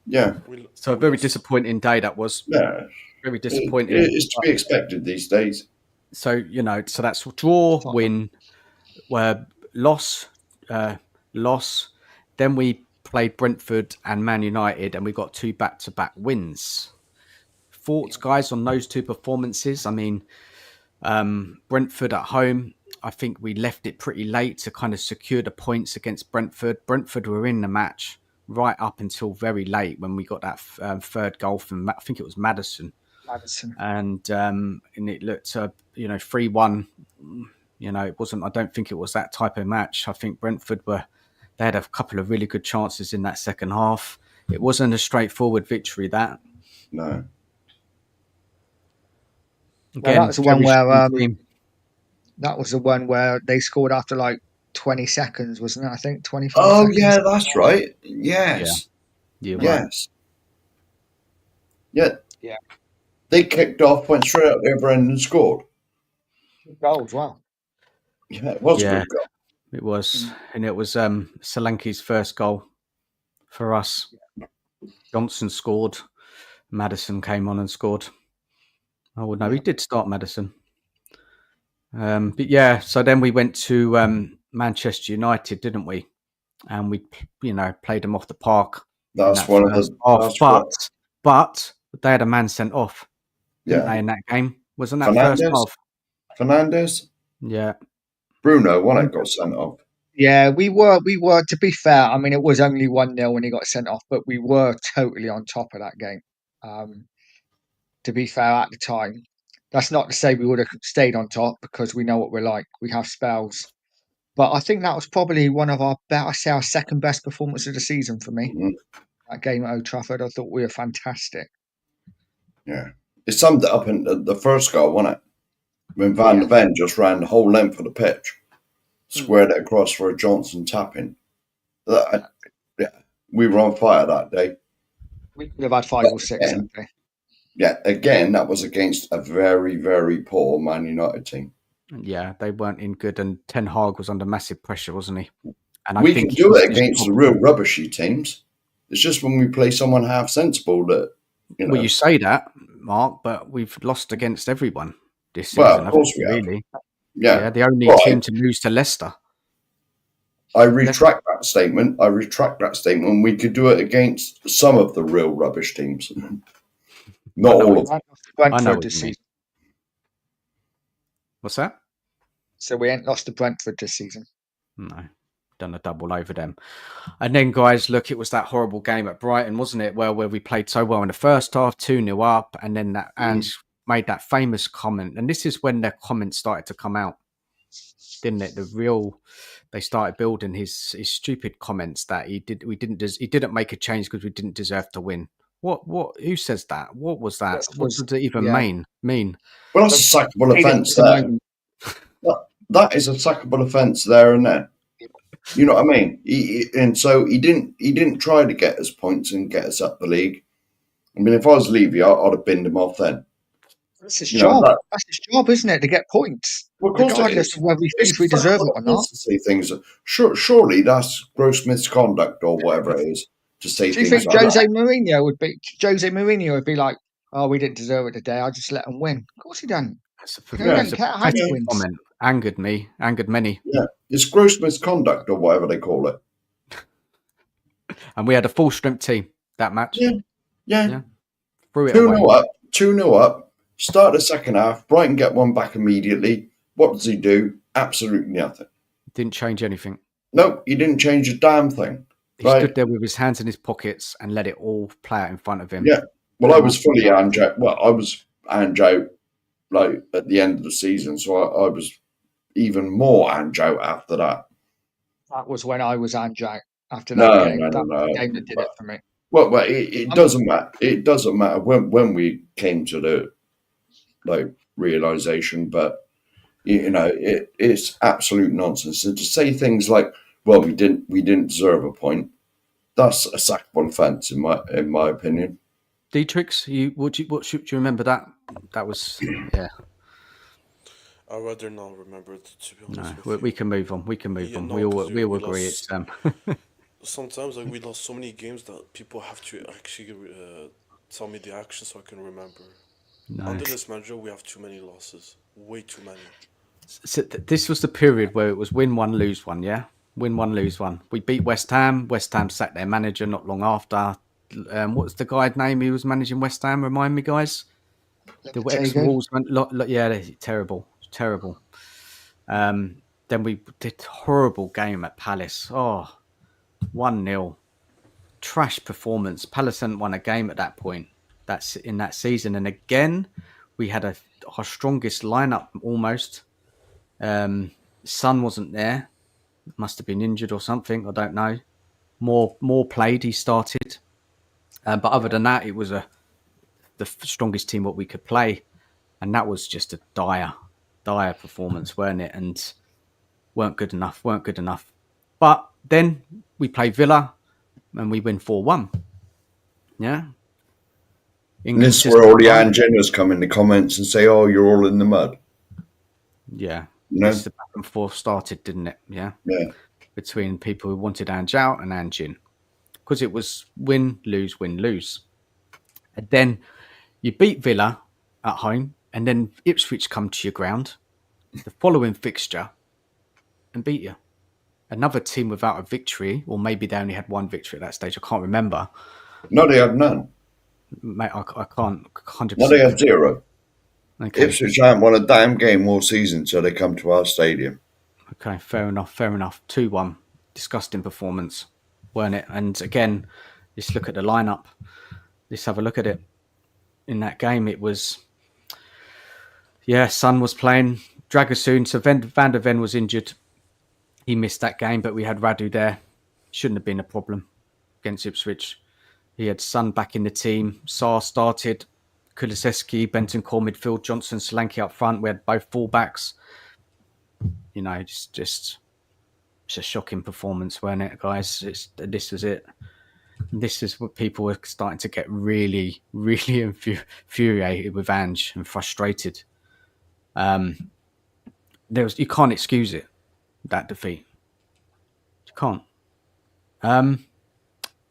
Speaker 3: Yeah.
Speaker 1: So a very disappointing day that was.
Speaker 3: Yeah.
Speaker 1: Very disappointing.
Speaker 3: It's to be expected these days.
Speaker 1: So so that's draw, win, loss. Then we played Brentford and Man United, and we got 2 back-to-back wins. Thoughts, guys, on those 2 performances? I mean, Brentford at home, I think we left it pretty late to kind of secure the points against Brentford. Brentford were in the match right up until very late when we got that third goal from, I think it was Madison. And it looked 3-1. It wasn't. I don't think it was that type of match. I think Brentford they had a couple of really good chances in that second half. It wasn't a straightforward victory. That
Speaker 3: no.
Speaker 2: Again, that was the one where that was the one where they scored after like 20 seconds, wasn't it? I think 25 seconds.
Speaker 3: Yeah, that's right. Yes.
Speaker 1: Yeah.
Speaker 3: Yes.
Speaker 2: Yeah.
Speaker 3: They kicked off, went straight up the other end and scored.
Speaker 2: Good goal as well.
Speaker 3: Yeah, it was a good goal.
Speaker 1: It was. And it was Solanke's first goal for us. Johnson scored. Madison came on and scored. Oh, no, he did start Madison. But yeah, so then we went to Manchester United, didn't we? And we, played them off the park.
Speaker 3: That's one of the.
Speaker 1: But they had a man sent off, didn't they, in that game? Wasn't that
Speaker 3: Fernandes?
Speaker 1: first half?
Speaker 3: Fernandes?
Speaker 1: Yeah.
Speaker 3: Bruno, one it got sent off.
Speaker 2: Yeah, we were. To be fair, I mean, it was only 1-0 when he got sent off, but we were totally on top of that game. To be fair, at the time, that's not to say we would have stayed on top because we know what we're like. We have spells, but I think that was probably one of our I say our second best performance of the season for me.
Speaker 3: Mhm.
Speaker 2: That game at Old Trafford, I thought we were fantastic.
Speaker 3: Yeah. It summed it up in the first goal, wasn't it? When Van
Speaker 2: Yeah.
Speaker 3: der Ven just ran the whole length of the pitch, squared it across for a Johnson tap-in. Yeah, we were on fire that day.
Speaker 2: We could have had 5
Speaker 3: But
Speaker 2: or 6 that day.
Speaker 3: again, that was against a very, very poor Man United team.
Speaker 1: Yeah, they weren't in good, and Ten Hag was under massive pressure, wasn't he? And
Speaker 3: We
Speaker 1: I think
Speaker 3: can do
Speaker 1: his
Speaker 3: it against the real rubbishy teams. It's just when we play someone half sensible that,
Speaker 1: Well, you say that, Mark, but we've lost against everyone this season.
Speaker 3: Well, of course we have.
Speaker 1: Really.
Speaker 3: Yeah.
Speaker 1: Yeah, the only
Speaker 3: Right.
Speaker 1: team to lose to Leicester.
Speaker 3: I retract that statement. We could do it against some of the real rubbish teams. Not all of them.
Speaker 1: I know
Speaker 2: Brentford
Speaker 1: what
Speaker 2: this
Speaker 1: you mean.
Speaker 2: season.
Speaker 1: What's that?
Speaker 2: So we ain't lost to Brentford this season.
Speaker 1: No, done a double over them. And then, guys, look, it was that horrible game at Brighton, wasn't it? Where we played so well in the first half, 2-0 up, and then that Ange made that famous comment. And this is when their comments started to come out, didn't it? They started building his stupid comments that he didn't make a change because we didn't deserve to win. What? Who says that? What was that? What does it even mean?
Speaker 3: Well, that's a sackable offence there. That is a sackable offence there and then. You know what I mean? He didn't try to get us points and get us up the league. I mean, if I was Levy, I'd have binned him off then.
Speaker 2: That's his job. That's his job, isn't it? To get points,
Speaker 3: well, of course
Speaker 2: regardless of whether he thinks we deserve it or not.
Speaker 3: To say things, surely that's gross misconduct or whatever it is. To say
Speaker 2: Do you
Speaker 3: things
Speaker 2: think
Speaker 3: like
Speaker 2: Jose
Speaker 3: that.
Speaker 2: Mourinho would be like, "Oh, we didn't deserve it today. I just let them win." Of course he doesn't.
Speaker 1: That's
Speaker 2: He don't care how he wins.
Speaker 1: comment. Angered me. Angered many.
Speaker 3: Yeah, it's gross misconduct or whatever they call it.
Speaker 1: And we had a full strength team that match.
Speaker 3: Yeah.
Speaker 1: Threw it
Speaker 3: 2-0
Speaker 1: away.
Speaker 3: up. 2-0 up. Start the second half. Brighton get one back immediately. What does he do? Absolutely nothing.
Speaker 1: Didn't change anything.
Speaker 3: No, he didn't change a damn thing.
Speaker 1: He stood there with his hands in his pockets and let it all play out in front of him.
Speaker 3: Yeah. Well, I was fully Ange out. Well, I was Ange out like at the end of the season, so I was even more Ange out after that.
Speaker 2: That was when I was Ange out after that game. That was the game that did it for me.
Speaker 3: Well, it doesn't matter. It doesn't matter when we came to the realization, but it's absolute nonsense. And to say things like, "Well, we didn't deserve a point," that's a sackable offence in my opinion.
Speaker 1: Detrex, what should you remember that? That was
Speaker 4: I'd rather not remember it, to be honest with you.
Speaker 1: We can move on. We can move on.
Speaker 4: No,
Speaker 1: We all
Speaker 4: we
Speaker 1: agree.
Speaker 4: lost-
Speaker 1: It's
Speaker 4: Sometimes we lost so many games that people have to actually tell me the action so I can remember. Under this manager, we have too many losses. Way too many.
Speaker 1: So this was the period where it was win one, lose one. Yeah, win one, lose one. We beat West Ham. West Ham sacked their manager not long after. What's the guy's name who was managing West Ham? Remind me, guys. The ex-Wolves, yeah, terrible. Then we did horrible game at Palace. 1-0. Trash performance. Palace hadn't won a game at that point. That's in that season. And again, we had our strongest lineup almost. Son wasn't there. Must have been injured or something. I don't know. More played. He started. But other than that, it was the strongest team what we could play. And that was just a dire performance, weren't it? And weren't good enough. But then we play Villa and we win 4-1. Yeah.
Speaker 3: And this is where all the Angenners come in the comments and say, "Oh, you're all in the mud."
Speaker 1: Yeah.
Speaker 3: This
Speaker 1: the back and forth started, didn't it? Yeah.
Speaker 3: Yeah.
Speaker 1: Between people who wanted Ange out and Ange in. Because it was win, lose. And then you beat Villa at home and then Ipswich come to your ground, the following fixture, and beat you. Another team without a victory, or maybe they only had one victory at that stage. I can't remember.
Speaker 3: No, they had none.
Speaker 1: Mate, I can't 100%.
Speaker 3: No, they had 0.
Speaker 1: Okay.
Speaker 3: Ipswich haven't won a damn game all season, so they come to our stadium.
Speaker 1: Okay, fair enough. 2-1. Disgusting performance, weren't it? And again, let's look at the lineup. Let's have a look at it. In that game, it was, Son was playing. Dragosoon, so Van der Ven was injured. He missed that game, but we had Radu there. Shouldn't have been a problem against Ipswich. He had Son back in the team. Sarr started. Kulusevski, Bentancur midfield, Johnson, Solanke up front. We had both fullbacks. Just it's a shocking performance, weren't it, guys? This was it. This is what people were starting to get really, really infuriated with Ange and frustrated. You can't excuse it, that defeat. You can't.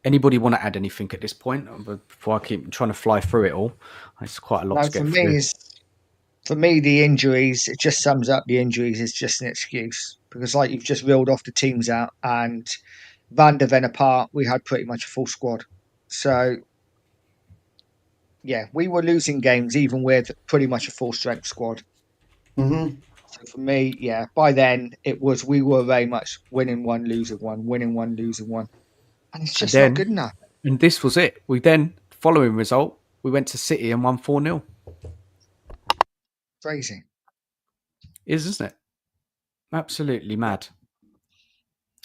Speaker 1: Anybody want to add anything at this point before I keep trying to fly through it all? It's quite a lot to get through.
Speaker 2: For me, the injuries, it just sums up the injuries is just an excuse because, like you've just reeled off the teams out, and Van der Ven apart, we had pretty much a full squad. So, yeah, we were losing games even with pretty much a full strength squad.
Speaker 3: Mm-hmm.
Speaker 2: So for me, yeah, by then we were very much winning one, losing one, winning one, losing one, and it's just not good enough.
Speaker 1: And this was it. We then, following result, we went to City and won 4-0.
Speaker 2: Crazy.
Speaker 1: Isn't it? Absolutely mad.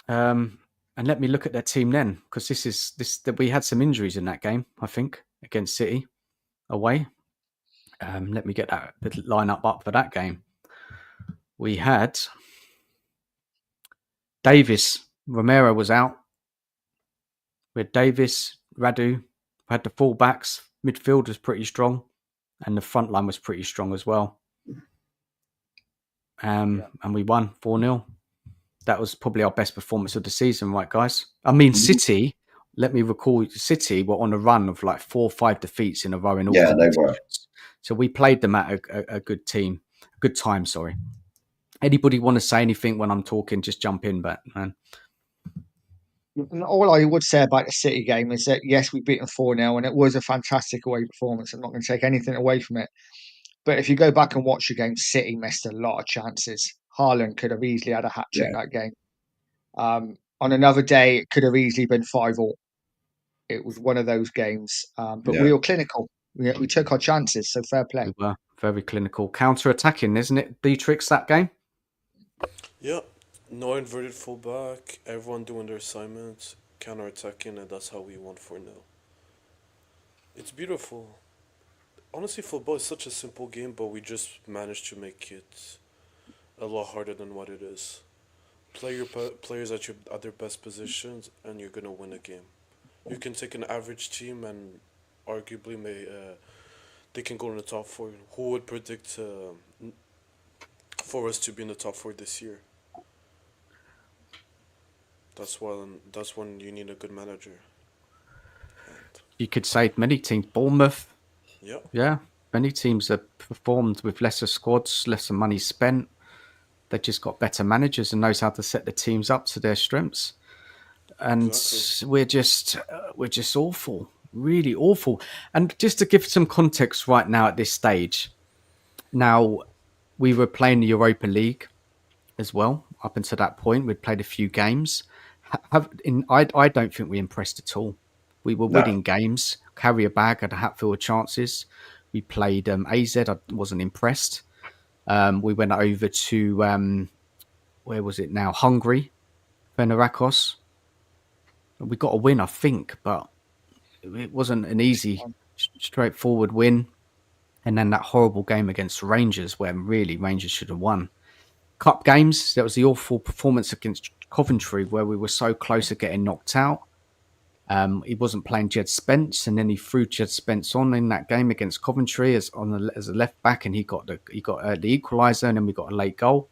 Speaker 1: And let me look at their team then, because we had some injuries in that game, I think, against City away. Let me get that lineup up for that game. We had Davis. Romero was out. We had Davis, Radu. We had the fullbacks. Midfield was pretty strong. And the front line was pretty strong as well. And we won 4-0. That was probably our best performance of the season, right, guys? I mean, City, let me recall, City were on a run of like 4 or 5 defeats in a row in all competitions. They were. So we played them at a good time, sorry. Anybody want to say anything when I'm talking, just jump in, but man.
Speaker 2: All I would say about the City game is that, yes, we beat them 4-0, and it was a fantastic away performance. I'm not going to take anything away from it. But if you go back and watch the game, City missed a lot of chances. Haaland could have easily had a hat-trick that game. On another day, it could have easily been 5-5. It was one of those games. But we were clinical. We took our chances, so fair play.
Speaker 1: We were very clinical. Counter-attacking, isn't it, Detrex, that game?
Speaker 4: Yeah. No inverted fullback, everyone doing their assignments, counter-attacking, and that's how we won 4-0. It's beautiful. Honestly, football is such a simple game, but we just managed to make it a lot harder than what it is. Play your players at their best positions, and you're gonna win a game. You can take an average team, and arguably they can go in the top 4. Who would predict for us to be in the top 4 this year? That's when you need a good manager.
Speaker 1: You could say many teams, Bournemouth.
Speaker 4: Yeah.
Speaker 1: Yeah. Many teams have performed with lesser squads, lesser money spent. They've just got better managers and knows how to set the teams up to their strengths. And exactly. we're just awful, really awful. And just to give some context right now at this stage, now we were playing the Europa League as well. Up until that point, we'd played a few games. I don't think we impressed at all. We were winning games, carry a bag, had a hatful of chances. We played AZ. I wasn't impressed. We went over to, where was it now? Hungary, Fenerbahce. We got a win, I think, but it wasn't an easy, straightforward win. And then that horrible game against Rangers, where really Rangers should have won. Cup games, that was the awful performance against Coventry, where we were so close to getting knocked out. He wasn't playing Jed Spence, and then he threw Jed Spence on in that game against Coventry as a left back, and he got the equaliser, and then we got a late goal.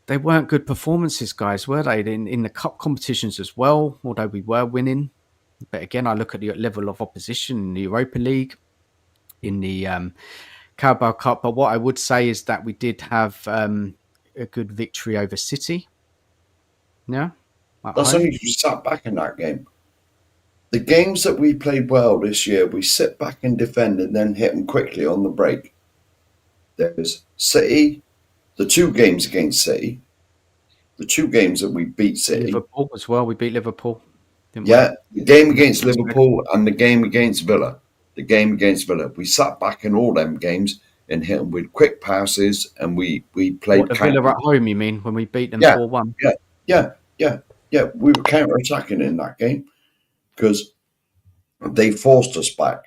Speaker 1: They weren't good performances, guys, were they? In the cup competitions as well, although we were winning. But again, I look at the level of opposition in the Europa League, in the Carabao Cup. But what I would say is that we did have a good victory over City. Yeah.
Speaker 3: That's only if you sat back in that game. The games that we played well this year, we sit back and defend and then hit them quickly on the break. There's City, the 2 games against City, the 2 games that we beat City.
Speaker 1: Liverpool as well. We beat Liverpool. Didn't
Speaker 3: Yeah, the game against
Speaker 1: we?
Speaker 3: Liverpool and the game against Villa. The game against Villa. We sat back in all them games and hit them with quick passes, and we played
Speaker 1: What, the Villa at home, you mean, when we beat them
Speaker 3: Yeah,
Speaker 1: 4-1?
Speaker 3: yeah. We were counter-attacking in that game because they forced us back.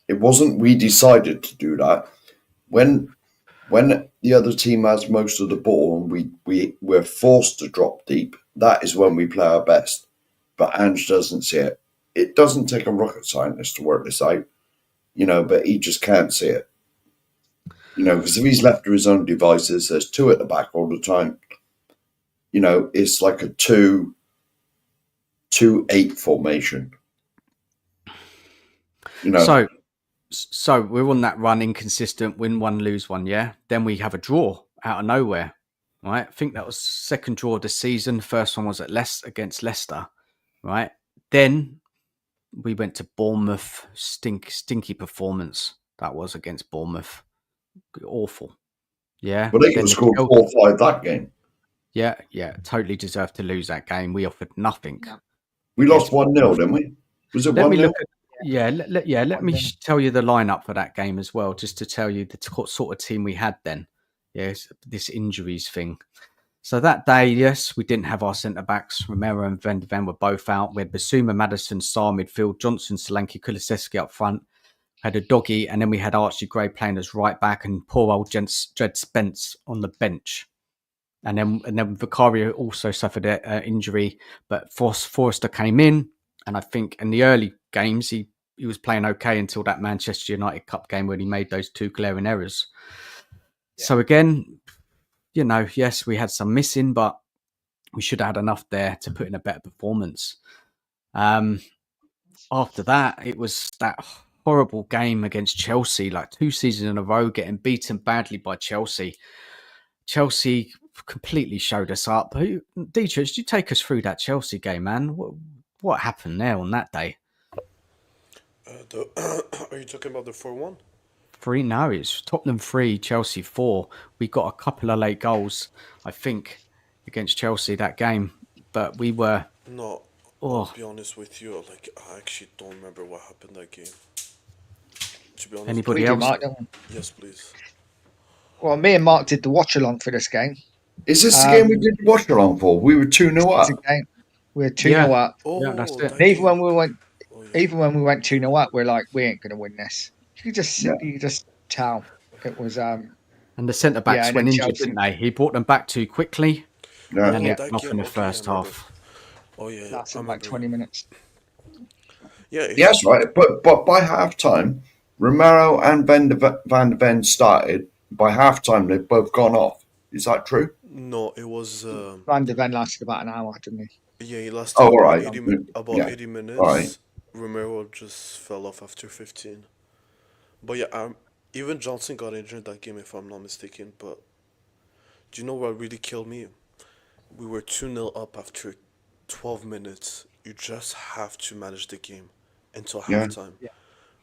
Speaker 3: It wasn't we decided to do that. When the other team has most of the ball and we're forced to drop deep, that is when we play our best. But Ange doesn't see it. It doesn't take a rocket scientist to work this out, but he just can't see it. Because if he's left to his own devices, there's 2 at the back all the time. It's like a 2-8 formation.
Speaker 1: So we're on that run, inconsistent, win one, lose one, yeah? Then we have a draw out of nowhere, right? I think that was second draw of the season. First one was against Leicester, right? Then we went to Bournemouth, stinky performance. That was against Bournemouth. Awful. Yeah.
Speaker 3: But they could have scored 4 or 5 that game.
Speaker 1: Yeah, totally deserved to lose that game. We offered nothing.
Speaker 3: We lost 1-0, didn't we? Was it 1-0?
Speaker 1: Let me tell you the lineup for that game as well, just to tell you the sort of team we had then. Yes, this injuries thing. So that day, yes, we didn't have our centre backs. Romero and Van de Ven were both out. We had Basuma, Maddison, Sarr midfield, Johnson, Solanke, Kulusevski up front. Had a doggy, and then we had Archie Gray playing as right back, and poor old Jed Spence on the bench. And then Vicario also suffered an injury, but Forrester came in, and I think in the early games he was playing okay until that Manchester United Cup game when he made those 2 glaring errors. Yeah. So again, yes, we had some missing, but we should have had enough there to put in a better performance. After that, it was that horrible game against Chelsea, like 2 seasons in a row, getting beaten badly by Chelsea. Chelsea completely showed us up. Detrex, did you take us through that Chelsea game, man? What happened there on that day?
Speaker 4: Are you talking about the 4-1?
Speaker 1: 3? No, it's Tottenham 3, Chelsea 4. We got a couple of late goals, I think, against Chelsea that game, but we were...
Speaker 4: No, I'll be honest with you. I actually don't remember what happened that game. To be honest,
Speaker 1: anybody else?
Speaker 2: Mark,
Speaker 4: yes, please.
Speaker 2: Well, me and Mark did the watch along for this game.
Speaker 3: Is this the game we did the watch along for? We were 2-0 up.
Speaker 2: We were 2-0 up.
Speaker 1: Oh, that's it.
Speaker 2: Even when we went 2-0 up, we're like, we ain't gonna win this. You just tell it was.
Speaker 1: And the centre backs went injured, didn't they? He brought them back too quickly, and then it off in the first half.
Speaker 4: Oh yeah,
Speaker 2: that's in like 20 minutes.
Speaker 4: Yeah,
Speaker 3: yes, right. But by half time, Romero and Van de Ven started. By half time, they've both gone off. Is that true?
Speaker 4: No, it was.
Speaker 2: Van de Ven lasted about an hour, didn't he?
Speaker 4: Yeah, he lasted
Speaker 3: about
Speaker 4: 80 minutes.
Speaker 3: Right.
Speaker 4: Romero just fell off after 15. But yeah, even Johnson got injured that game, if I'm not mistaken. But do you know what really killed me? We were 2-0 up after 12 minutes. You just have to manage the game until halftime. Yeah.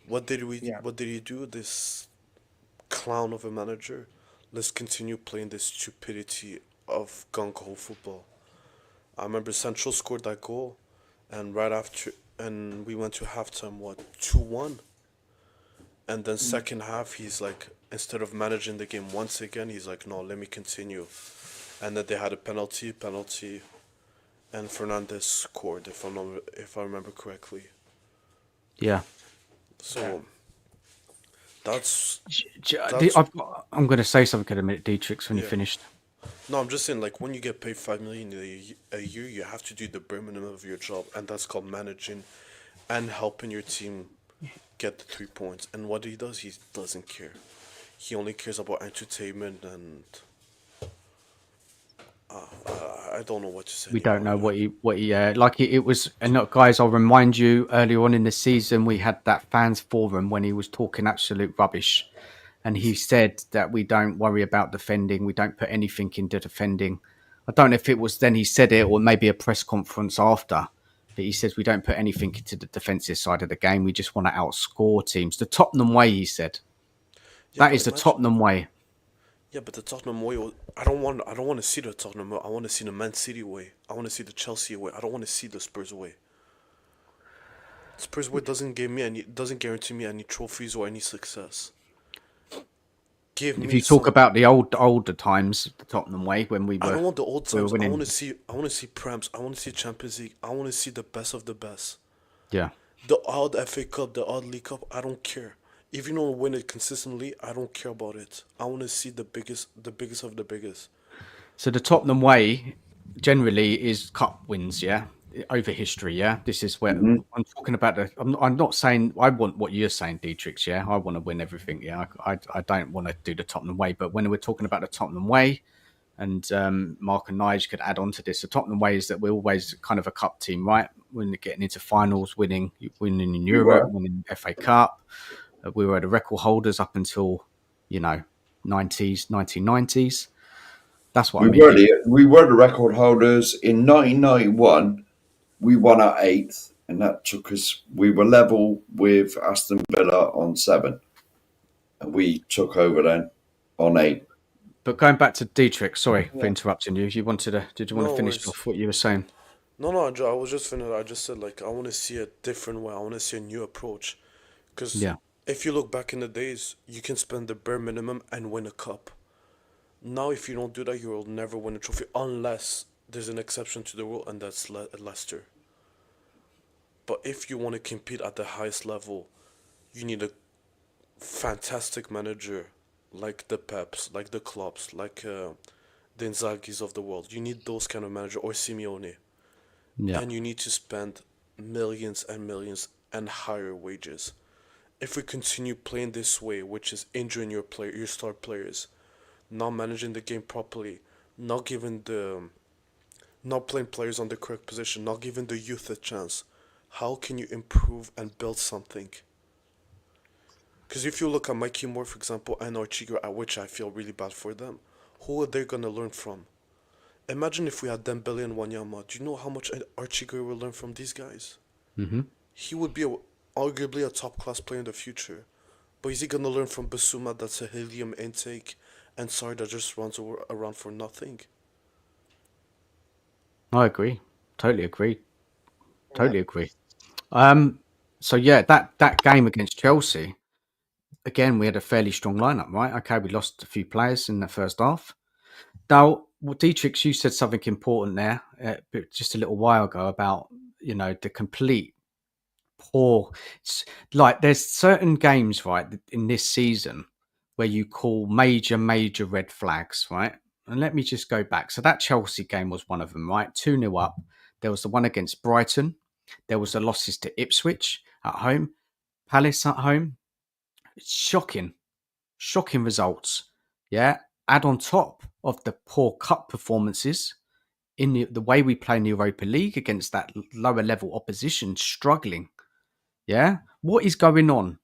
Speaker 4: What did he do? This clown of a manager. Let's continue playing this stupidity of gung-ho football. I remember Central scored that goal, and and we went to halftime, 2-1? And then second half, he's like, instead of managing the game once again, he's like, no, let me continue. And then they had a penalty, and Fernandez scored, if I remember correctly.
Speaker 1: Yeah.
Speaker 4: So
Speaker 1: I'm going to say something in a minute, Detrex, when you're finished.
Speaker 4: No, I'm just saying, when you get paid $5 million a year, you have to do the bare minimum of your job, and that's called managing and helping your team get the 3 points. And what he does, he doesn't care. He only cares about entertainment, and I don't know what to say.
Speaker 1: We don't know what he it was. And look, guys, I'll remind you, earlier on in the season, we had that fans forum when he was talking absolute rubbish. And he said that we don't worry about defending. We don't put anything into defending. I don't know if it was then he said it or maybe a press conference after. But he says we don't put anything into the defensive side of the game. We just want to outscore teams. The Tottenham way, he said. That is the Tottenham way.
Speaker 4: Yeah, but the Tottenham way, I don't want to see the Tottenham way. I want to see the Man City way. I want to see the Chelsea way. I don't want to see the Spurs way. Spurs way doesn't guarantee me any trophies or any success. Give
Speaker 1: If
Speaker 4: me
Speaker 1: you talk
Speaker 4: some.
Speaker 1: about the older times, the Tottenham way, when
Speaker 4: I don't want the old
Speaker 1: we were
Speaker 4: times.
Speaker 1: winning,
Speaker 4: I want to see Prams. I want to see Champions League. I want to see the best of the best.
Speaker 1: yeah.
Speaker 4: The odd FA Cup, the odd League Cup, I don't care. If you don't win it consistently, I don't care about it. I want to see the biggest of the biggest.
Speaker 1: So the Tottenham way generally is cup wins, yeah, over history, yeah. This is where
Speaker 3: Mhm.
Speaker 1: I'm talking about. I'm not saying I want what you're saying, Detrex. Yeah, I want to win everything. Yeah, I don't want to do the Tottenham way. But when we're talking about the Tottenham way, and Mark and Nige could add on to this, the Tottenham way is that we're always kind of a cup team, right? When getting into finals, winning in
Speaker 3: We
Speaker 1: Europe,
Speaker 3: were.
Speaker 1: winning FA Cup. We were the record holders up until 1990s. That's what I mean.
Speaker 3: We were the record holders in 1991. We won our eighth, and that took us. We were level with Aston Villa on 7, and we took over then on 8.
Speaker 1: But going back to Dietrich, sorry for
Speaker 4: Yeah.
Speaker 1: interrupting you. You wanted to? Did you want to
Speaker 4: No
Speaker 1: finish
Speaker 4: worries.
Speaker 1: off what you were saying?
Speaker 4: No, no, I was just finished. I just said like I want to see a different way. I want to see a new approach. Because
Speaker 1: Yeah,
Speaker 4: if you look back in the days, you can spend the bare minimum and win a cup. Now, if you don't do that, you'll never win a trophy unless there's an exception to the rule, and that's Leicester. But if you want to compete at the highest level, you need a fantastic manager like the Peps, like the Klopps, like the Inzaghi's of the world. You need those kind of manager or Simeone,
Speaker 1: yeah.
Speaker 4: and you need to spend millions and millions and higher wages. If we continue playing this way, which is injuring your star players, not managing the game properly, not giving the not playing players on the correct position, not giving the youth a chance, how can you improve and build something? Because if you look at Mikey Moore, for example, and Archie, at which I feel really bad for them, who are they gonna learn from? Imagine if we had Dembele and Wanyama. Do you know how much Archie will learn from these guys?
Speaker 1: Hmm.
Speaker 4: He would be arguably a top class player in the future. But is he gonna learn from Basuma that's a helium intake and Sar that just runs around for nothing?
Speaker 1: I agree. Totally agree.
Speaker 2: Yeah.
Speaker 1: Totally agree. So yeah, that game against Chelsea, again, we had a fairly strong lineup, right? Okay, we lost a few players in the first half. Now, well, Dietrich, you said something important there just a little while ago about the complete poor. Like there's certain games, right, in this season where you call major red flags, right? And let me just go back. So that Chelsea game was one of them, right? 2-0 up. There was the one against Brighton. There was the losses to Ipswich at home, Palace at home. It's shocking results. Yeah. Add on top of the poor cup performances in the way we play in the Europa League against that lower level opposition struggling. Yeah. What is going on?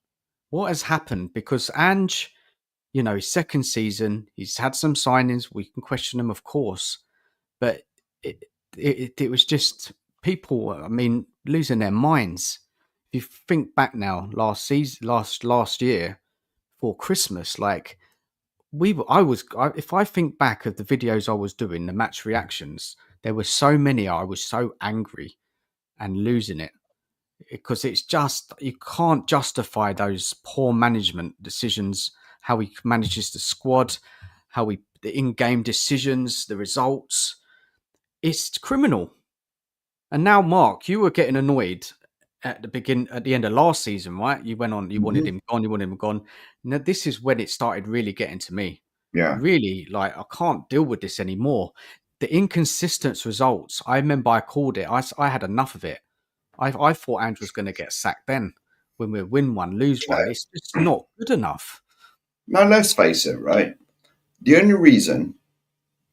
Speaker 1: What has happened? Because Ange, his second season, he's had some signings. We can question them, of course, but it was just people. I mean, losing their minds. If you think back now, last season, last year for Christmas, like if I think back of the videos I was doing, the match reactions, there were so many. I was so angry and losing it because it's just you can't justify those poor management decisions, how he manages the squad, the in-game decisions, the results. It's criminal. And now, Mark, you were getting annoyed at the end of last season, right? You went on, you wanted
Speaker 3: Mhm.
Speaker 1: him gone, you wanted him gone. Now, this is when it started really getting to me.
Speaker 3: Yeah.
Speaker 1: Really, like I can't deal with this anymore. The inconsistent results. I remember I called it. I had enough of it. I thought Ange was going to get sacked then when we win one, lose one. It's just not good enough.
Speaker 3: Now, let's face it, right? The only reason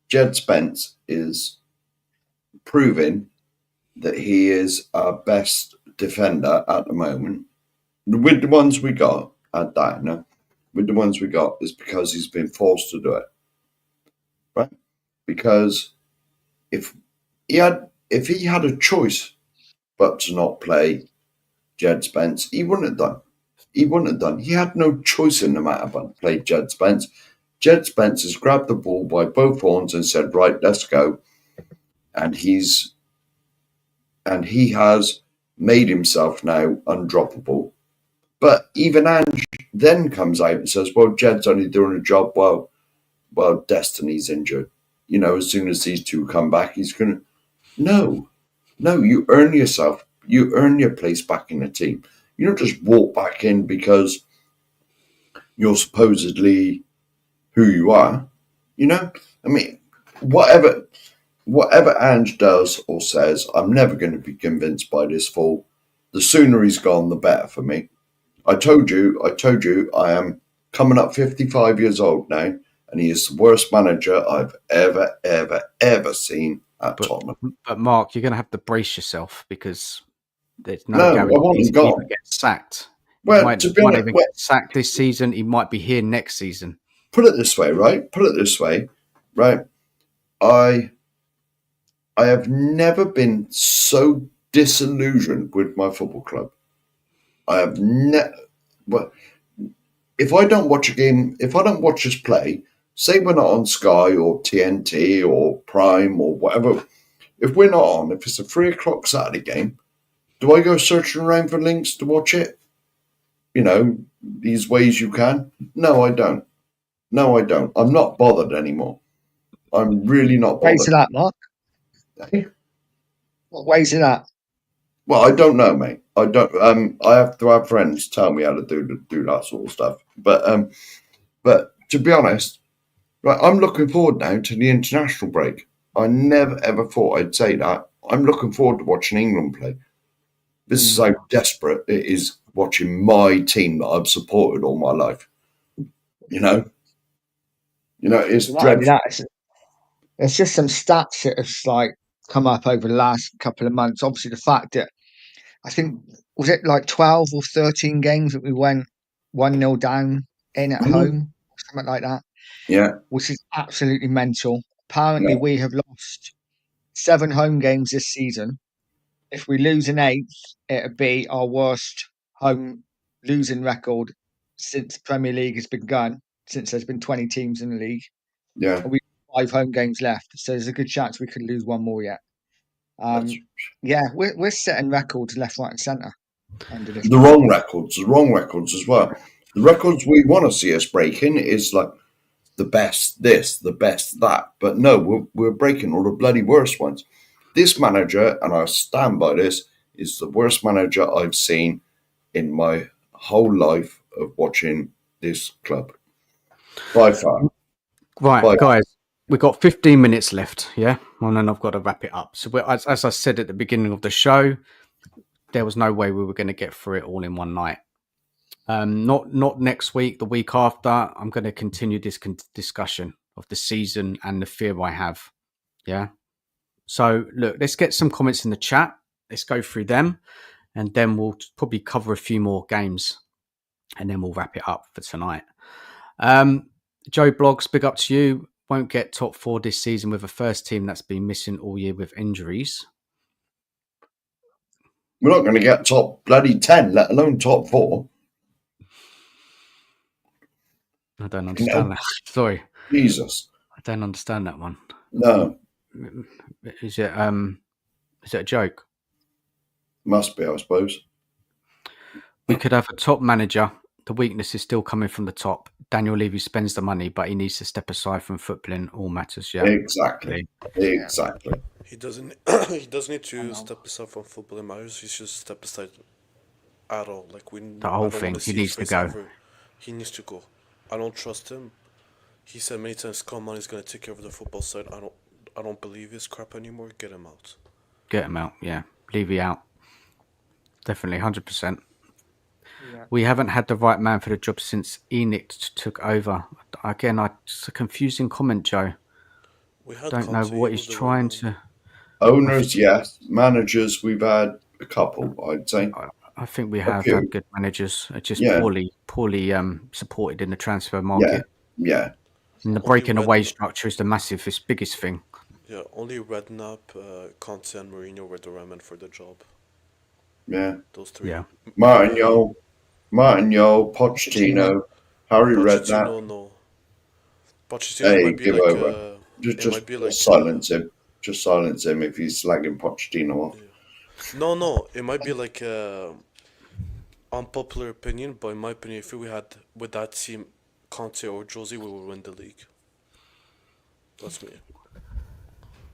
Speaker 3: Jed Spence is proving that he is our best defender at the moment, with the ones we got at that, no, with the ones we got, is because he's been forced to do it, right? Because if if he had a choice but to not play Jed Spence, he wouldn't have done. He wouldn't have done. He had no choice in the matter but to play Jed Spence Jed Spence has grabbed the ball by both horns and said, right, let's go. And he has made himself now undroppable. But even Ange then comes out and says, well, Jed's only doing a job while Destiny's injured. As soon as these two come back, he's going to... No, you earn your place back in the team. You don't just walk back in because you're supposedly who you are. I mean, whatever Ange does or says, I'm never going to be convinced by this fool. The sooner he's gone, the better for me. I told you, I am coming up 55 years old now, and he is the worst manager I've ever seen at Tottenham.
Speaker 1: But Mark, you're going to have to brace yourself because there's
Speaker 3: No,
Speaker 1: no
Speaker 3: I want him
Speaker 1: guarantee
Speaker 3: gone.
Speaker 1: he gets sacked.
Speaker 3: Well,
Speaker 1: He might
Speaker 3: to be honest,
Speaker 1: even get sacked this season. He might be here next season.
Speaker 3: Put it this way, right? I have never been so disillusioned with my football club. I have never. Well, if I don't watch a game, if I don't watch us play, say we're not on Sky or TNT or Prime or whatever, if we're not on, if it's a 3:00 Saturday game, do I go searching around for links to watch it? These ways you can? No, I don't. I'm not bothered anymore. I'm really not bothered.
Speaker 2: Ways of that, Mark? What ways of that?
Speaker 3: Well, I don't know, mate. I don't. I have to have friends tell me how to do that sort of stuff. But to be honest, right, I'm looking forward now to the international break. I never ever thought I'd say that. I'm looking forward to watching England play. This is how desperate it is watching my team that I've supported all my life. It's dreadful.
Speaker 2: There's just some stats that have come up over the last couple of months. Obviously, the fact that I think was it like 12 or 13 games that we went 1-0 down in at home, something like that.
Speaker 3: Yeah,
Speaker 2: which is absolutely mental. Apparently, we have lost 7 home games this season. If we lose an 8th, it'll be our worst home losing record since Premier League has begun. Since there's been 20 teams in the league.
Speaker 3: yeah.
Speaker 2: And we have 5 home games left, so there's a good chance we could lose one more yet. We're setting records left, right, and centre under this.
Speaker 3: The wrong records as well. The records we want to see us breaking is like the best this, the best that. But no, we're breaking all the bloody worst ones. This manager, and I stand by this, is the worst manager I've seen in my whole life of watching this club. By far.
Speaker 1: Right, guys, we've got 15 minutes left, yeah? And then I've got to wrap it up. So as I said at the beginning of the show, there was no way we were going to get through it all in one night. Not next week, the week after. I'm going to continue this discussion of the season and the fear I have. Yeah. So look, let's get some comments in the chat. Let's go through them, and then we'll probably cover a few more games, and then we'll wrap it up for tonight. Joe Blogs, big up to you. Won't get top 4 this season with a first team that's been missing all year with injuries.
Speaker 3: We're not going to get top bloody 10, let alone top 4.
Speaker 1: I don't understand that. Sorry.
Speaker 3: Jesus.
Speaker 1: I don't understand that one.
Speaker 3: No.
Speaker 1: Is it a joke?
Speaker 3: Must be, I suppose.
Speaker 1: We could have a top manager. The weakness is still coming from the top. Daniel Levy spends the money, but he needs to step aside from footballing all matters. Yeah,
Speaker 3: exactly.
Speaker 4: He doesn't. He doesn't need to step aside from footballing matters. He should step aside at all.
Speaker 1: The whole thing. He needs to go.
Speaker 4: He needs to go. I don't trust him. He said many times, "Coman is going to take care of the football side." I don't believe his crap anymore. Get him out.
Speaker 1: Get him out. Yeah, Levy out. Definitely, 100%. Yeah. We haven't had the right man for the job since Enoch took over. Again, it's a confusing comment, Joe. Don't know what he's trying to.
Speaker 3: Owners, yes. Managers, we've had a couple, I'd say.
Speaker 1: I think we have had good managers, just poorly supported in the transfer market.
Speaker 3: Yeah.
Speaker 1: And the breaking away structure is the biggest thing.
Speaker 4: Yeah, only Redknapp, Conte, and Mourinho were the right men for the job.
Speaker 3: Yeah.
Speaker 4: Those 3.
Speaker 1: Yeah.
Speaker 3: Martinho, Pochettino, Harry Redknapp.
Speaker 4: No. Pochettino
Speaker 3: Hey,
Speaker 4: might be
Speaker 3: give
Speaker 4: like
Speaker 3: over.
Speaker 4: it might be
Speaker 3: Just
Speaker 4: like
Speaker 3: silence him. Just silence him if he's slagging Pochettino off.
Speaker 4: no, it might be like unpopular opinion, but in my opinion, if we had with that team Conte or Josie, we would win the league. That's me.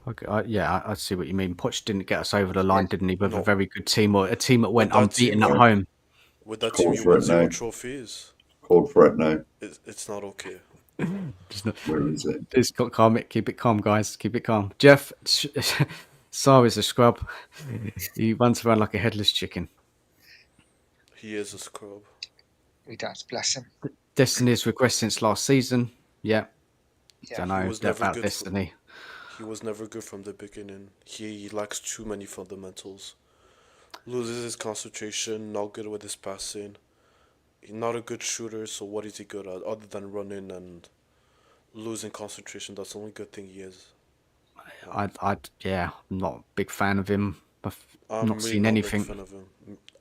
Speaker 1: Okay, I see what you mean. Poch didn't get us over the line, didn't he? With a
Speaker 4: No,
Speaker 1: very good team or a team that
Speaker 4: with
Speaker 1: went
Speaker 4: that team
Speaker 1: unbeaten at
Speaker 4: you
Speaker 1: home.
Speaker 4: with that team
Speaker 3: Called
Speaker 4: you
Speaker 3: for
Speaker 4: won
Speaker 3: it
Speaker 4: zero
Speaker 3: now.
Speaker 4: trophies.
Speaker 3: Called for it now.
Speaker 4: It's not okay.
Speaker 1: Just not,
Speaker 3: Where is it?
Speaker 1: just got calm. Keep it calm, guys. Keep it calm. Jeff, Sar is a scrub. He runs around like a headless chicken.
Speaker 4: He is a scrub.
Speaker 2: He does, bless him.
Speaker 1: Destiny's regressed since last season. Yeah,
Speaker 2: Yeah.
Speaker 1: don't
Speaker 4: He
Speaker 1: know
Speaker 4: was
Speaker 1: that
Speaker 4: never
Speaker 1: about
Speaker 4: good.
Speaker 1: Destiny.
Speaker 4: He was never good from the beginning. He lacks too many fundamentals. Loses his concentration. Not good with his passing. He's not a good shooter. So what is he good at other than running and losing concentration? That's the only good thing he is.
Speaker 1: Yeah, I'm not a big fan of him. I've
Speaker 4: I'm
Speaker 1: not
Speaker 4: really
Speaker 1: seen
Speaker 4: not a big
Speaker 1: anything.
Speaker 4: fan of him.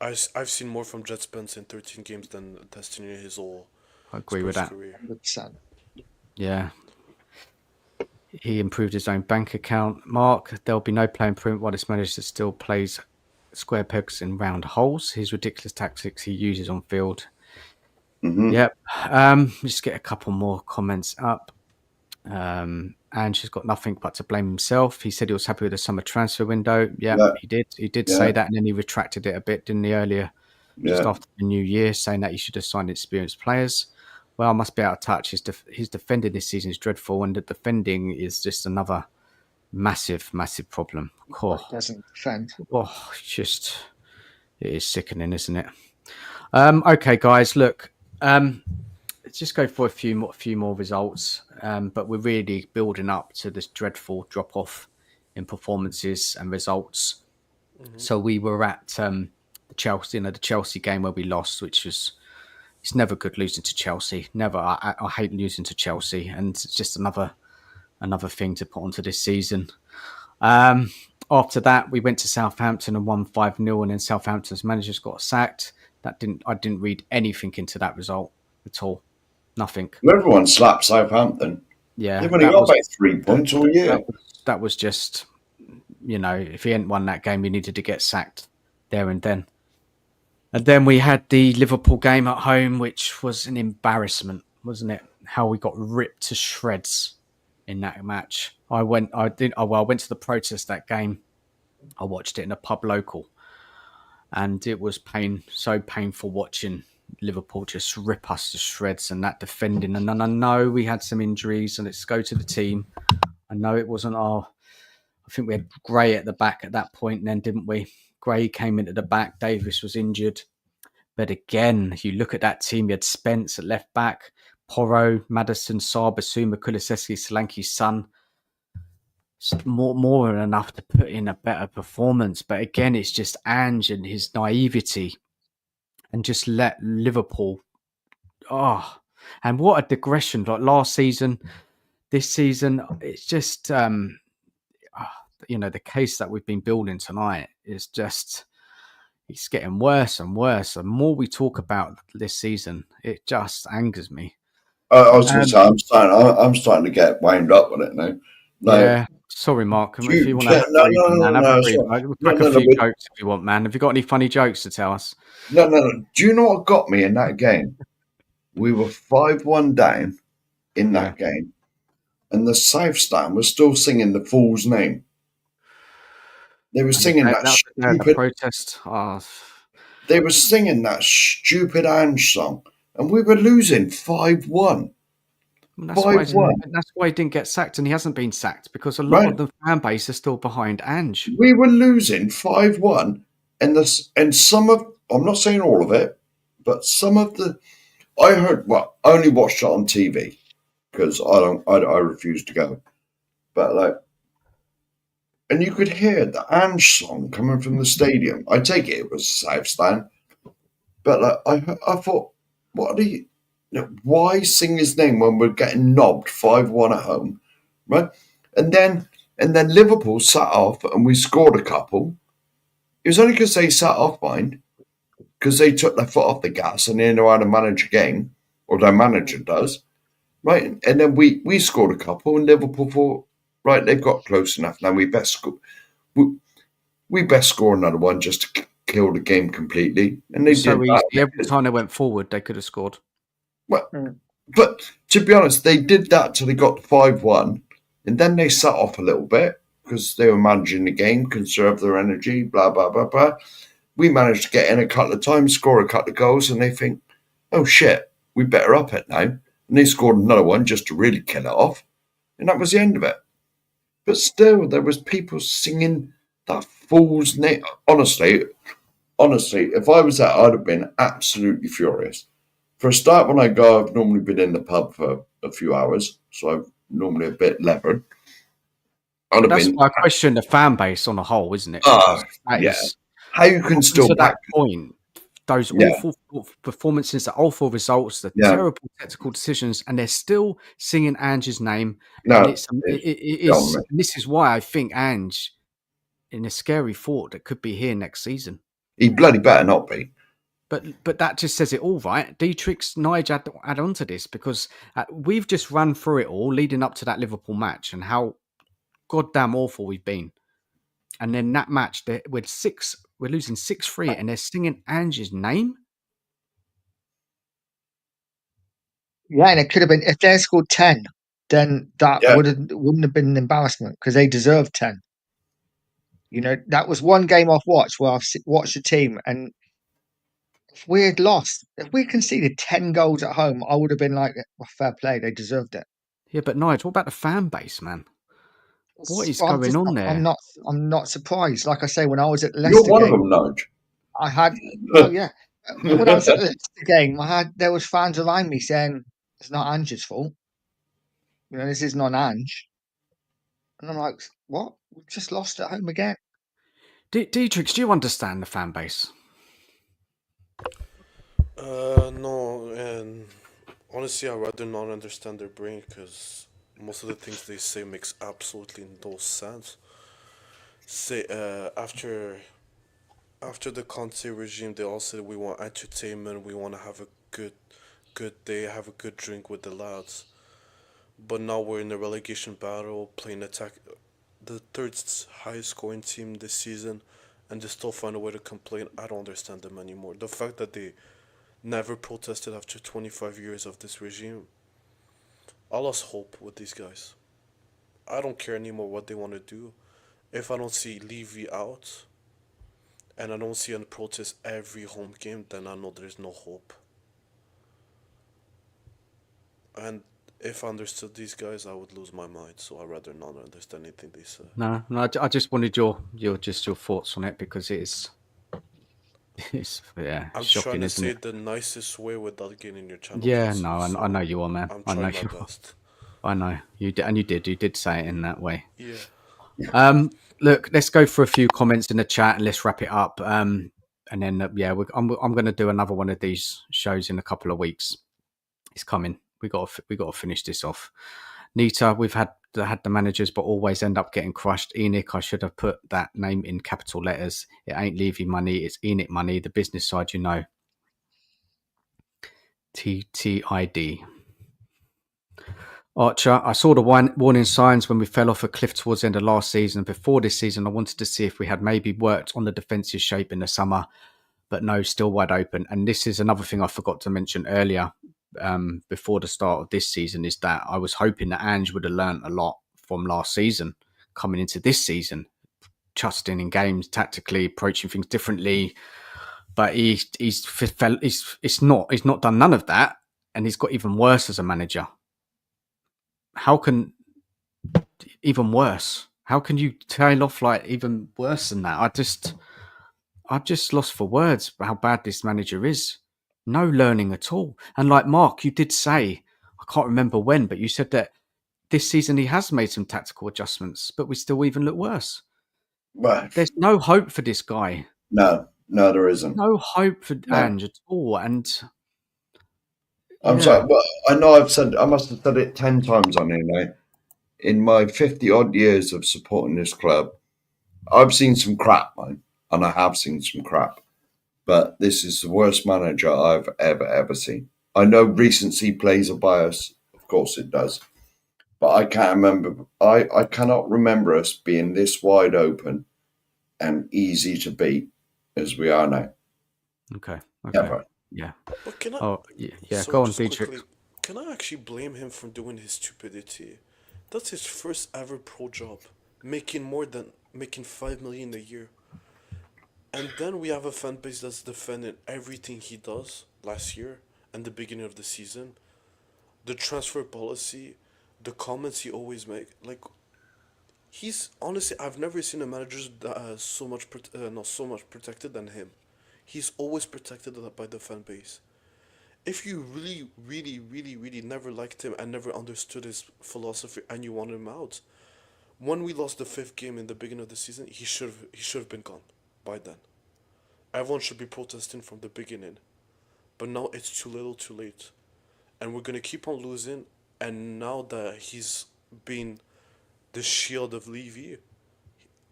Speaker 4: I've seen more from Jet Spence in 13 games than Destiny in his whole
Speaker 1: I agree with
Speaker 4: Spurs
Speaker 1: that.
Speaker 4: career.
Speaker 2: 100%.
Speaker 1: Yeah. He improved his own bank account. Mark, there'll be no play improvement while this manager still plays square pegs in round holes. His ridiculous tactics he uses on field.
Speaker 3: Mm-hmm.
Speaker 1: Yep. Just get a couple more comments up. Ange has got nothing but to blame himself. He said he was happy with the summer transfer window. Yep,
Speaker 3: Yeah.
Speaker 1: he did. He did
Speaker 3: Yeah.
Speaker 1: say that, and then he retracted it a bit, didn't he, earlier, just
Speaker 3: Yeah.
Speaker 1: after the new year, saying that he should have signed experienced players. Well, I must be out of touch. His defending this season is dreadful, and the defending is just another massive, massive problem.
Speaker 2: He doesn't defend.
Speaker 1: It is sickening, isn't it? Okay, guys, look, let's just go for a few more results. But we're really building up to this dreadful drop off in performances and results. So we were at the Chelsea game where we lost, which was. It's never good losing to Chelsea. Never. I hate losing to Chelsea, and it's just another thing to put onto this season. After that, we went to Southampton and won 5-0, and then Southampton's managers got sacked. I didn't read anything into that result at all. Nothing.
Speaker 3: Everyone slapped Southampton.
Speaker 1: Yeah,
Speaker 3: They've only got about 3 points all year.
Speaker 1: That was just, if he hadn't won that game, he needed to get sacked there and then. And then we had the Liverpool game at home, which was an embarrassment, wasn't it? How we got ripped to shreds in that match. I went to the protest that game. I watched it in a pub local, and it was so painful watching Liverpool just rip us to shreds and that defending. And then I know we had some injuries, and let's go to the team. I know it wasn't I think we had Gray at the back at that point, then didn't we? Gray came into the back. Davis was injured. But again, if you look at that team, you had Spence at left back, Porro, Maddison, Sarr, Basuma, Kulusevski, Solanke's son. More than enough to put in a better performance. But again, it's just Ange and his naivety and just let Liverpool. And what a digression. Like last season, this season, it's just, the case that we've been building tonight is just... It's getting worse and worse. The more we talk about this season, it just angers me.
Speaker 3: I was going to say, I'm starting to get wound up on it now.
Speaker 1: Yeah, sorry, Mark. If you want to have a breather, man, have a breather. Crack a few jokes if you want, man. Have you got any funny jokes to tell us?
Speaker 3: No. Do you know what got me in that game? We were 5-1 down in that game, and the South Stand was still singing the fool's name. They were singing that stupid
Speaker 1: protest.
Speaker 3: They were singing that stupid Ange song, and we were losing 5-1.
Speaker 1: That's why he didn't get sacked, and he hasn't been sacked because a lot of the fan base are still behind Ange.
Speaker 3: We were losing 5-1, and some of, I'm not saying all of it, but some of the, I only watched it on TV because I refuse to go, but and you could hear the Ange song coming from the stadium. I take it was South Stand, but I thought, why sing his name when we're getting knobbed 5-1 at home, right? And then Liverpool sat off and we scored a couple. It was only because they sat off mine, because they took their foot off the gas and they know how to manage a game, or their manager does. right? And then we scored a couple, and Liverpool thought, right, they've got close enough now. We best score. We best score another one just to kill the game completely, and they
Speaker 1: So
Speaker 3: did
Speaker 1: easy.
Speaker 3: that.
Speaker 1: Every time they went forward, they could have scored.
Speaker 3: Well, but to be honest, they did that till they got to 5-1, and then they sat off a little bit because they were managing the game, conserve their energy, blah blah blah blah. We managed to get in a couple of times, score a couple of goals, and they think, oh shit, we better up it now. And they scored another one just to really kill it off. And that was the end of it. But still, there was people singing that fool's name. Honestly, if I was that, I'd have been absolutely furious. For a start, when I go, I've normally been in the pub for a few hours, so I'm normally a bit levered.
Speaker 1: That's why I question the fan base on a whole, isn't it?
Speaker 3: Yeah. How you can still
Speaker 1: to
Speaker 3: back
Speaker 1: that point, those awful performances, the awful results, the terrible tactical decisions, and they're still singing Ange's name.
Speaker 3: No,
Speaker 1: and this is why I think Ange, in a scary thought, that could be here next season.
Speaker 3: He bloody better not be.
Speaker 1: But that just says it all, right? Detrex, Nige add on to this because we've just run through it all leading up to that Liverpool match and how goddamn awful we've been. And then that match, we're losing 6-3, and they're singing Ange's name.
Speaker 2: Yeah, and it could have been if they scored 10, then that wouldn't have been an embarrassment because they deserved 10. You know, that was one game I've watched where I've watched the team, and if we had lost, if we conceded 10 goals at home, I would have been like, well, fair play, they deserved it.
Speaker 1: Yeah, but Nige, what about the fan base, man? What is going on there?
Speaker 2: I'm not surprised. Like I say, when I was at Leicester,
Speaker 3: you're one of them, Nige.
Speaker 2: I had, oh yeah, when I was at the Leicester game, there was fans around me saying it's not Ange's fault. You know, this is not Ange. And I'm like, what? We've just lost at home again.
Speaker 1: Detrex, do you understand the fan base?
Speaker 4: No, and honestly, I'd rather not understand their brain because most of the things they say makes absolutely no sense. Say, after the Conte regime, they all said we want entertainment, we want to have a good day, have a good drink with the lads. But now we're in a relegation battle, playing the third highest scoring team this season, and they still find a way to complain. I don't understand them anymore. The fact that they never protested after 25 years of this regime, I lost hope with these guys. I don't care anymore what they want to do. If I don't see Levy out, and I don't see a protest every home game, then I know there's no hope. And if I understood these guys, I would lose my mind. So I'd rather not understand anything they say.
Speaker 1: No, I just wanted your thoughts on it because it's
Speaker 4: I'm
Speaker 1: shocking,
Speaker 4: trying to
Speaker 1: isn't
Speaker 4: say
Speaker 1: it?
Speaker 4: the nicest way without getting your channel.
Speaker 1: Yeah,
Speaker 4: cancelled,
Speaker 1: no,
Speaker 4: so
Speaker 1: I know you are, man.
Speaker 4: I'm
Speaker 1: I know
Speaker 4: trying
Speaker 1: you
Speaker 4: my
Speaker 1: are.
Speaker 4: best.
Speaker 1: I know you did, and you did say it in that way.
Speaker 4: Yeah.
Speaker 1: Look, let's go for a few comments in the chat and let's wrap it up. And then I'm going to do another one of these shows in a couple of weeks. It's coming. We got to finish this off. Nita, we've had the managers, but always end up getting crushed. Enoch, I should have put that name in capital letters. It ain't Levy money, it's Enoch money. The business side, you know. TTID. Archer, I saw the warning signs when we fell off a cliff towards the end of last season. Before this season, I wanted to see if we had maybe worked on the defensive shape in the summer, but no, still wide open. And this is another thing I forgot to mention earlier before the start of this season is that I was hoping that Ange would have learned a lot from last season coming into this season, trusting in games, tactically approaching things differently. But he's not done none of that, and he's got even worse as a manager. How can even worse? How can you tail off like even worse than that? I've just lost for words how bad this manager is. No learning at all. And like Mark, you did say, I can't remember when, but you said that this season he has made some tactical adjustments, but we still even look worse.
Speaker 3: Well,
Speaker 1: there's no hope for this guy.
Speaker 3: No, there isn't.
Speaker 1: No hope for Ange at all. And
Speaker 3: I'm sorry. Well, I know I must have said it 10 times on here now. In my 50 odd years of supporting this club, I've seen some crap, man, and I have seen some crap. But this is the worst manager I've ever seen. I know recency plays a bias, of Of course it does. But I can't remember. I cannot remember us being this wide open and easy to beat as we are now.
Speaker 1: Okay.
Speaker 3: Ever.
Speaker 1: Yeah.
Speaker 4: But can I?
Speaker 1: Oh, yeah.
Speaker 4: Sorry,
Speaker 1: Go on,
Speaker 4: just
Speaker 1: Detrex.
Speaker 4: quickly. Can I actually blame him for doing his stupidity? That's his first ever pro job, making 5 million a year. And then we have a fan base that's defending everything he does last year and the beginning of the season, the transfer policy, the comments he always make. Like, he's honestly, I've never seen a manager that has not so much protected than him. He's always protected by the fan base. If you really, really, really, really never liked him and never understood his philosophy and you want him out, when we lost the fifth game in the beginning of the season, he should have been gone by then. Everyone should be protesting from the beginning. But now it's too little, too late, and we're gonna keep on losing. And now that he's been the shield of Levy,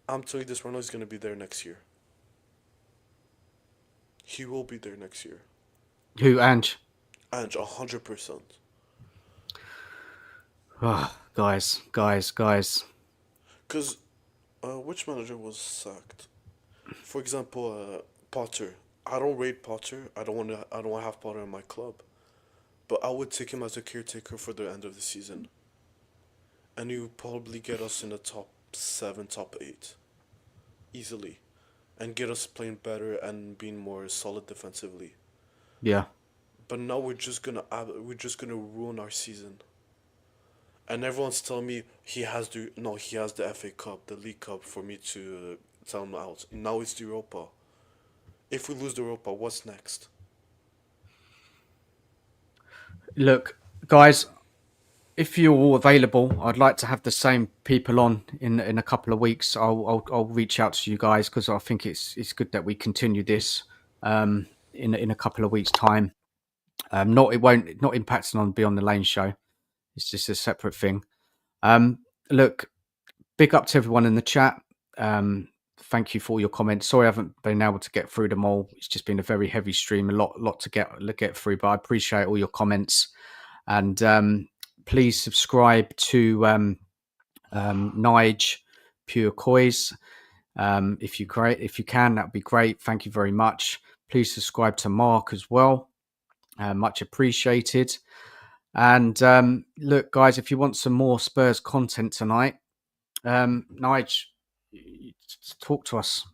Speaker 4: I'm telling you this right now, he's gonna be there next year. He will be there next year.
Speaker 1: Who, Ange?
Speaker 4: Ange, 100%.
Speaker 1: Oh, guys.
Speaker 4: Cause which manager was sacked? For example, Potter. I don't rate Potter. I don't want to have Potter in my club. But I would take him as a caretaker for the end of the season, and he would probably get us in the top seven, top eight, easily, and get us playing better and being more solid defensively.
Speaker 1: Yeah.
Speaker 4: But now we're just gonna ruin our season. And everyone's telling me he has the FA Cup, the League Cup for me to tell him out. Now it's the Europa. If we lose the Europa, what's next?
Speaker 1: Look, guys, if you're all available, I'd like to have the same people on in a couple of weeks. I'll reach out to you guys because I think it's good that we continue this in a couple of weeks' time. Not impacting on Beyond the Lane show. It's just a separate thing. Look, big up to everyone in the chat. Thank you for all your comments. Sorry I haven't been able to get through them all. It's just been a very heavy stream, a lot to get through. But I appreciate all your comments, and please subscribe to Nige Pure Coys. If you can, that'd be great. Thank you very much. Please subscribe to Mark as well. Much appreciated. And look, guys, if you want some more Spurs content tonight, Nige, talk to us.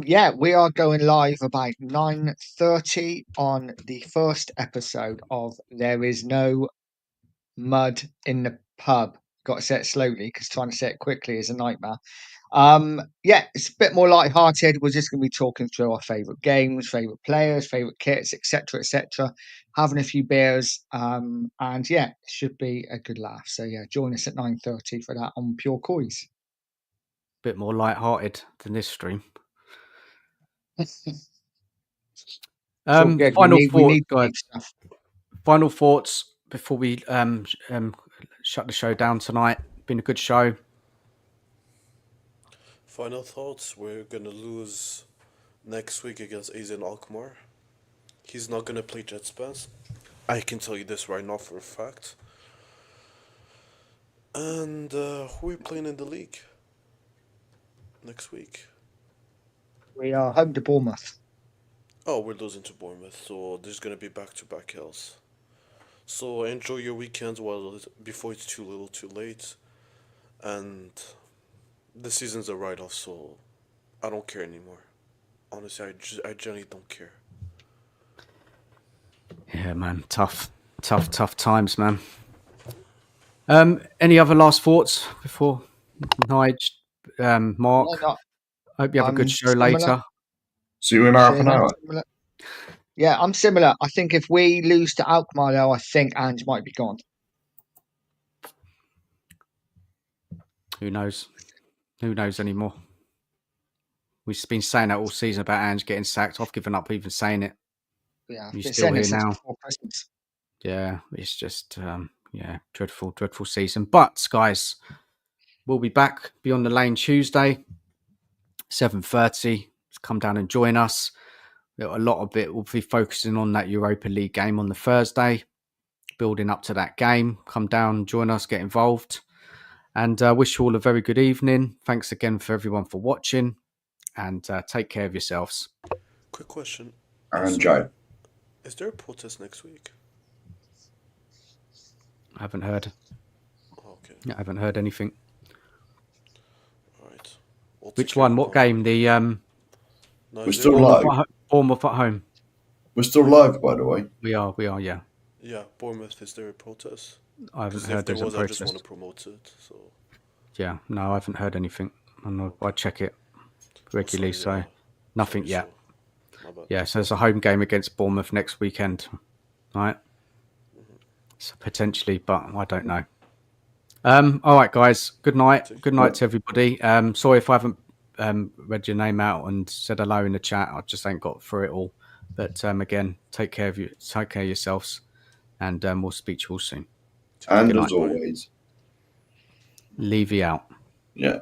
Speaker 2: Yeah, we are going live about 9:30 on the first episode of There Is No Mud in the Pub. Got to say it slowly because trying to say it quickly is a nightmare. Yeah, it's a bit more light-hearted. We're just going to be talking through our favourite games, favourite players, favourite kits, etc., having a few beers, and yeah, it should be a good laugh. So yeah, join us at 9:30 for that on Pure Coys.
Speaker 1: Bit more light-hearted than this stream.
Speaker 2: So good.
Speaker 1: Final
Speaker 2: we
Speaker 1: thoughts,
Speaker 2: need
Speaker 1: guys.
Speaker 2: deep stuff.
Speaker 1: Final thoughts before we shut the show down tonight. Been a good show.
Speaker 4: Final thoughts: we're gonna lose next week against AZ Alkmaar. He's not gonna play Jet Spence. I can tell you this right now for a fact. And who are we playing in the league next week?
Speaker 2: We are home to Bournemouth.
Speaker 4: Oh, we're losing to Bournemouth, so there's gonna be back-to-back hills. So enjoy your weekends before it's too little, too late. And the season's a write-off, so I don't care anymore. Honestly, I genuinely don't care.
Speaker 1: Yeah, man. Tough times, man. Any other last thoughts before Nige, Mark?
Speaker 2: No,
Speaker 1: Hope you have a good show
Speaker 2: similar.
Speaker 1: later.
Speaker 3: See you in half an hour.
Speaker 2: Similar. Yeah, I'm similar. I think if we lose to Alkmaar, though, I think Ange might be gone.
Speaker 1: Who knows? Who knows anymore? We've been saying that all season about Ange getting sacked. I've given up even saying it.
Speaker 2: Yeah,
Speaker 1: You're
Speaker 2: been
Speaker 1: still
Speaker 2: saying
Speaker 1: here
Speaker 2: it since
Speaker 1: now.
Speaker 2: before Christmas.
Speaker 1: Yeah, it's just dreadful season. But guys, we'll be back Beyond the Lane Tuesday, 7:30. Come down and join us. A lot of it will be focusing on that Europa League game on the Thursday. building up to that game. Come down, join us, get involved. And wish you all a very good evening. Thanks again for everyone for watching. And take care of yourselves.
Speaker 4: Quick question.
Speaker 3: And Joe.
Speaker 4: Is there a protest next week?
Speaker 1: I haven't heard.
Speaker 4: Okay.
Speaker 1: I haven't heard anything.
Speaker 4: All right. We'll take
Speaker 1: Which
Speaker 4: care
Speaker 1: one?
Speaker 4: of
Speaker 1: What
Speaker 4: it.
Speaker 1: game? The
Speaker 4: No,
Speaker 3: We're
Speaker 4: is
Speaker 3: still
Speaker 4: there-
Speaker 3: live.
Speaker 1: Bournemouth at home.
Speaker 3: We're still live, by the way.
Speaker 1: We are. Yeah.
Speaker 4: Yeah, Bournemouth. Is there a protest?
Speaker 1: I haven't
Speaker 4: Because
Speaker 1: heard
Speaker 4: if there
Speaker 1: there's a
Speaker 4: was, I just want
Speaker 1: protest.
Speaker 4: to promote it. So
Speaker 1: Yeah, no, I haven't heard anything. I check it regularly,
Speaker 4: sorry,
Speaker 1: so nothing
Speaker 4: sorry,
Speaker 1: yet.
Speaker 4: so, my bad.
Speaker 1: Yeah, so there's a home game against Bournemouth next weekend, right? So potentially, but I don't know. All right, guys. Good night. Good night to everybody. Sorry if I haven't read your name out and said hello in the chat. I just ain't got through it all. But again, take care of you. Take care of yourselves, and we'll speak to you all soon.
Speaker 3: And
Speaker 1: Good
Speaker 3: as
Speaker 1: night.
Speaker 3: always,
Speaker 1: Levy out.
Speaker 3: yeah.